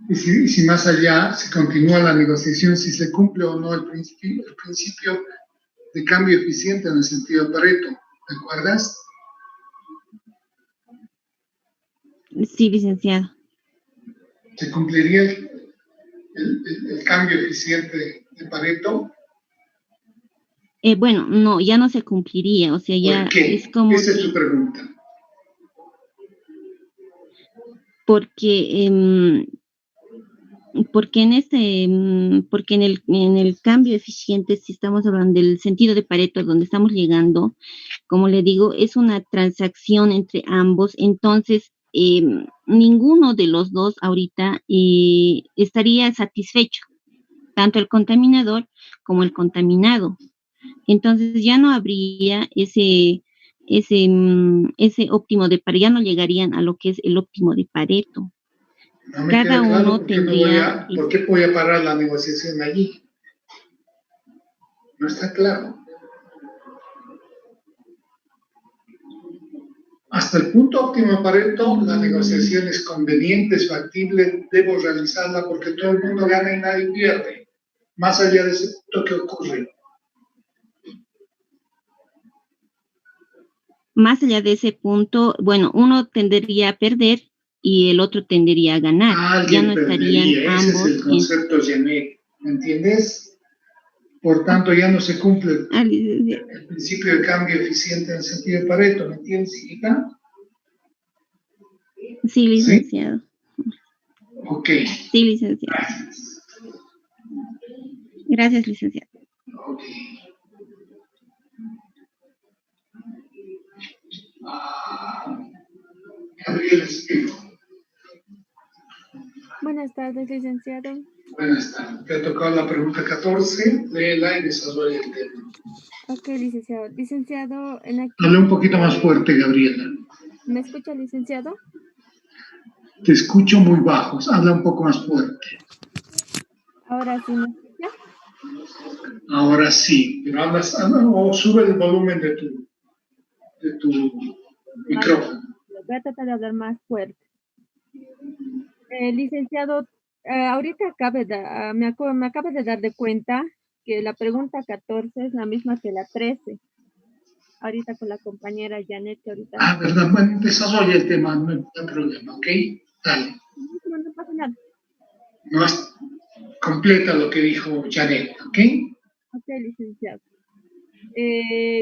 Y si más allá, si continúa la negociación, si se cumple o no el principio de cambio eficiente en el sentido de Pareto, ¿te acuerdas? Sí, licenciado. ¿Se cumpliría el cambio eficiente de Pareto? Bueno, no, ya no se cumpliría, o sea, ya ¿Por qué? es como... Esa es tu pregunta. Porque porque en el cambio eficiente, si estamos hablando del sentido de Pareto, donde estamos llegando, como le digo, es una transacción entre ambos, entonces ninguno de los dos ahorita estaría satisfecho, tanto el contaminador como el contaminado. Entonces ya no habría ese óptimo de Pareto, ya no llegarían a lo que es el óptimo de Pareto. No me Cada queda claro uno por qué tendría... ¿por qué voy a parar la negociación allí? No está claro. Hasta el punto óptimo de Pareto, la negociación es conveniente, es factible, debo realizarla porque todo el mundo gana y nadie pierde. Más allá de ese punto, ¿qué ocurre? Más allá de ese punto, bueno, uno tendería a perder y el otro tendería a ganar. Ya Alguien no estarían perdería, ese es ambos el concepto Janet, ¿me entiendes? Por tanto, ya no se cumple el principio de cambio eficiente en el sentido de Pareto, ¿me entiendes, hijita? Sí, licenciado. ¿Sí? Ok. Sí, licenciado. Gracias. Gracias, licenciado. Ok. Gabriel Espejo. Buenas tardes, licenciado. Buenas tardes. Te ha tocado la pregunta 14, léela y desarrolla el tema. Ok, licenciado. Licenciado, en aquí... Habla un poquito más fuerte, Gabriela. ¿Me escucha, licenciado? Te escucho muy bajo. Habla un poco más fuerte. Ahora sí, ¿me escucha? Ahora sí, pero hablas o sube el volumen de tu micrófono. Voy a tratar de hablar más fuerte. Licenciado, ahorita me acabo de dar de cuenta que la pregunta 14 es la misma que la 13. Ahorita con la compañera Janet, que ahorita... Ah, verdad, bueno, desarrolla el tema, no hay problema, ¿ok? Dale. No pasa nada. No es completa lo que dijo Janet, ¿ok? Ok, licenciado.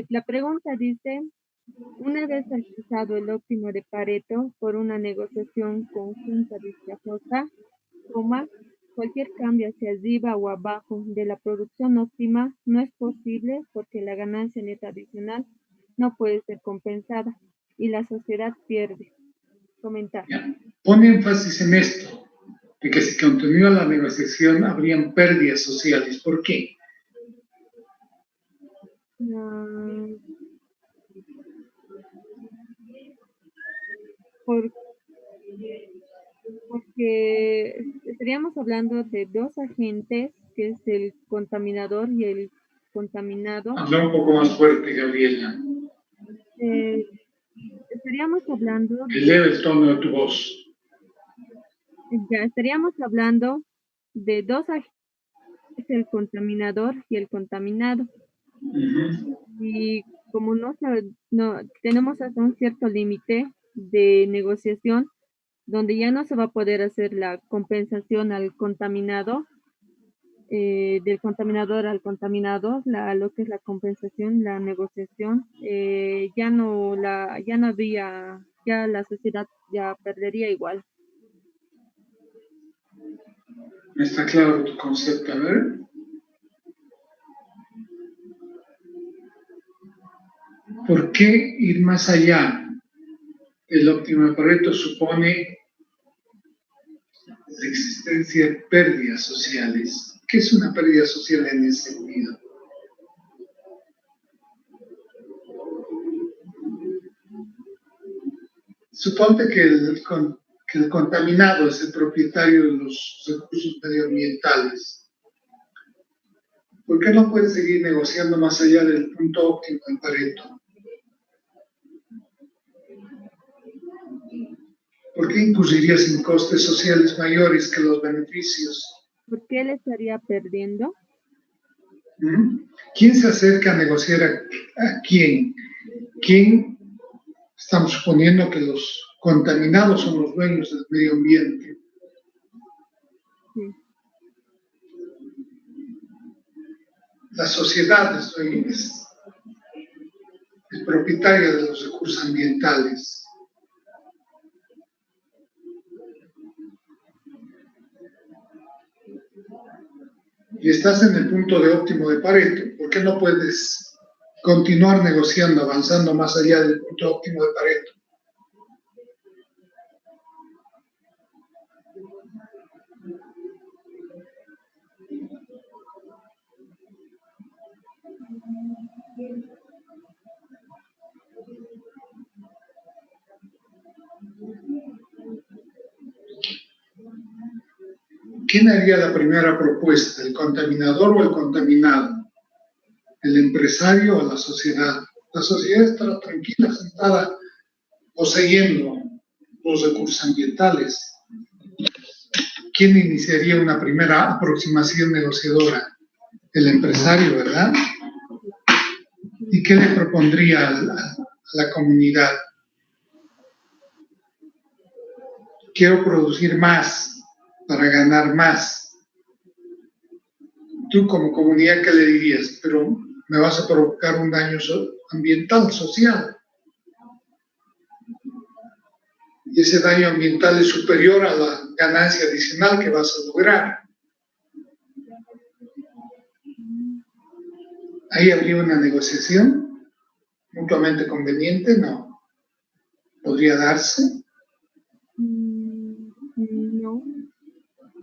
La pregunta dice, una vez alcanzado el óptimo de Pareto por una negociación conjunta ventajosa, cualquier cambio hacia arriba o abajo de la producción óptima no es posible porque la ganancia neta adicional no puede ser compensada y la sociedad pierde. Comentar. Pone énfasis en esto, de que si continúa la negociación habrían pérdidas sociales. ¿Por qué? Porque estaríamos hablando de dos agentes, que es el contaminador y el contaminado. Habla un poco más fuerte, Gabriela. Estaríamos hablando... Eleva el tono de tu voz. Ya, estaríamos hablando de dos agentes, el contaminador y el contaminado. Y como no tenemos hasta un cierto límite de negociación, donde ya no se va a poder hacer la compensación al contaminado, del contaminador al contaminado, lo que es la compensación, la negociación, ya no habría, ya la sociedad ya perdería igual. ¿Está claro tu concepto? A ver. ¿Por qué ir más allá? El óptimo de Pareto supone la existencia de pérdidas sociales. ¿Qué es una pérdida social en ese sentido? Suponte que el contaminado es el propietario de los recursos medioambientales. ¿Por qué no puede seguir negociando más allá del punto óptimo en Pareto? ¿Por qué incurrirías en costes sociales mayores que los beneficios? ¿Por qué él estaría perdiendo? ¿Quién se acerca a negociar a quién? ¿Quién? Estamos suponiendo que los contaminados son los dueños del medio ambiente. Sí. La sociedad es propietaria de los recursos ambientales. Y estás en el punto de óptimo de Pareto. ¿Por qué no puedes continuar negociando, avanzando más allá del punto óptimo de Pareto? ¿Quién haría la primera propuesta, el contaminador o el contaminado? ¿El empresario o la sociedad? La sociedad estará tranquila, sentada, poseyendo los recursos ambientales. ¿Quién iniciaría una primera aproximación negociadora? El empresario, ¿verdad? ¿Y qué le propondría a la comunidad? Quiero producir más para ganar más. Tú como comunidad, ¿qué le dirías? Pero me vas a provocar un daño ambiental, social. Y ese daño ambiental es superior a la ganancia adicional que vas a lograr. ¿Ahí habría una negociación mutuamente conveniente? No. ¿Podría darse? No.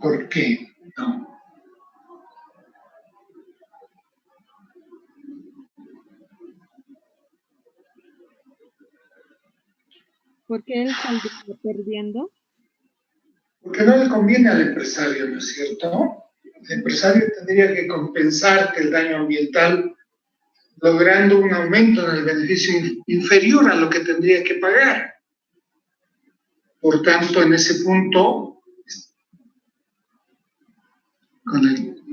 ¿Por qué? No. ¿Por qué él saldría perdiendo? Porque no le conviene al empresario, ¿no es cierto? El empresario tendría que compensarte el daño ambiental logrando un aumento en el beneficio inferior a lo que tendría que pagar. Por tanto, en ese punto,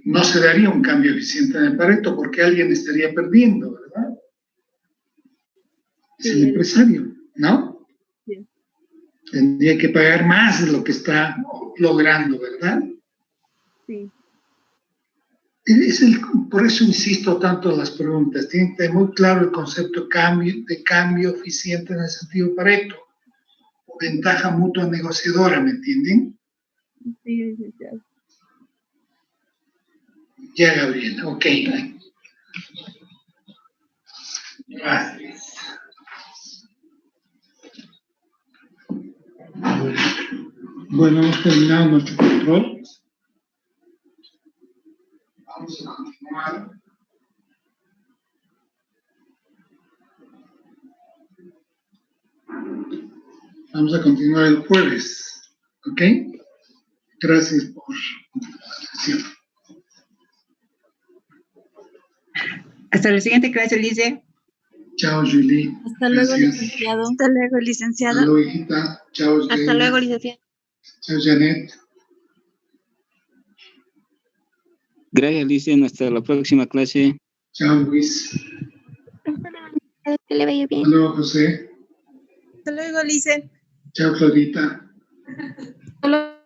no se daría un cambio eficiente en el Pareto porque alguien estaría perdiendo, ¿verdad? Es el empresario, ¿no? Sí. Tendría que pagar más de lo que está logrando, ¿verdad? Sí. Por eso insisto tanto en las preguntas. Tiene que tener muy claro el concepto de cambio eficiente en el sentido Pareto. Ventaja mutua negociadora, ¿me entienden? Sí, licenciado. Ya, Gabriela, ok. Gracias. Bueno, hemos terminado nuestro control. Vamos a continuar. Vamos a continuar el jueves, ¿ok? Gracias por la atención. Hasta la siguiente clase, Lice. Chao, Julie. Hasta luego, Gracias. licenciado. Hasta luego, licenciado. Hasta luego, hijita. Chao, Hasta Jaina. luego, licenciado. Chao, Janet. Gracias, Lice. Hasta la próxima clase. Chao, Luis. Hasta luego, licenciado. Que le vaya bien. Hasta luego, José. Hasta luego, Lice. Chao, Clarita. Hasta luego.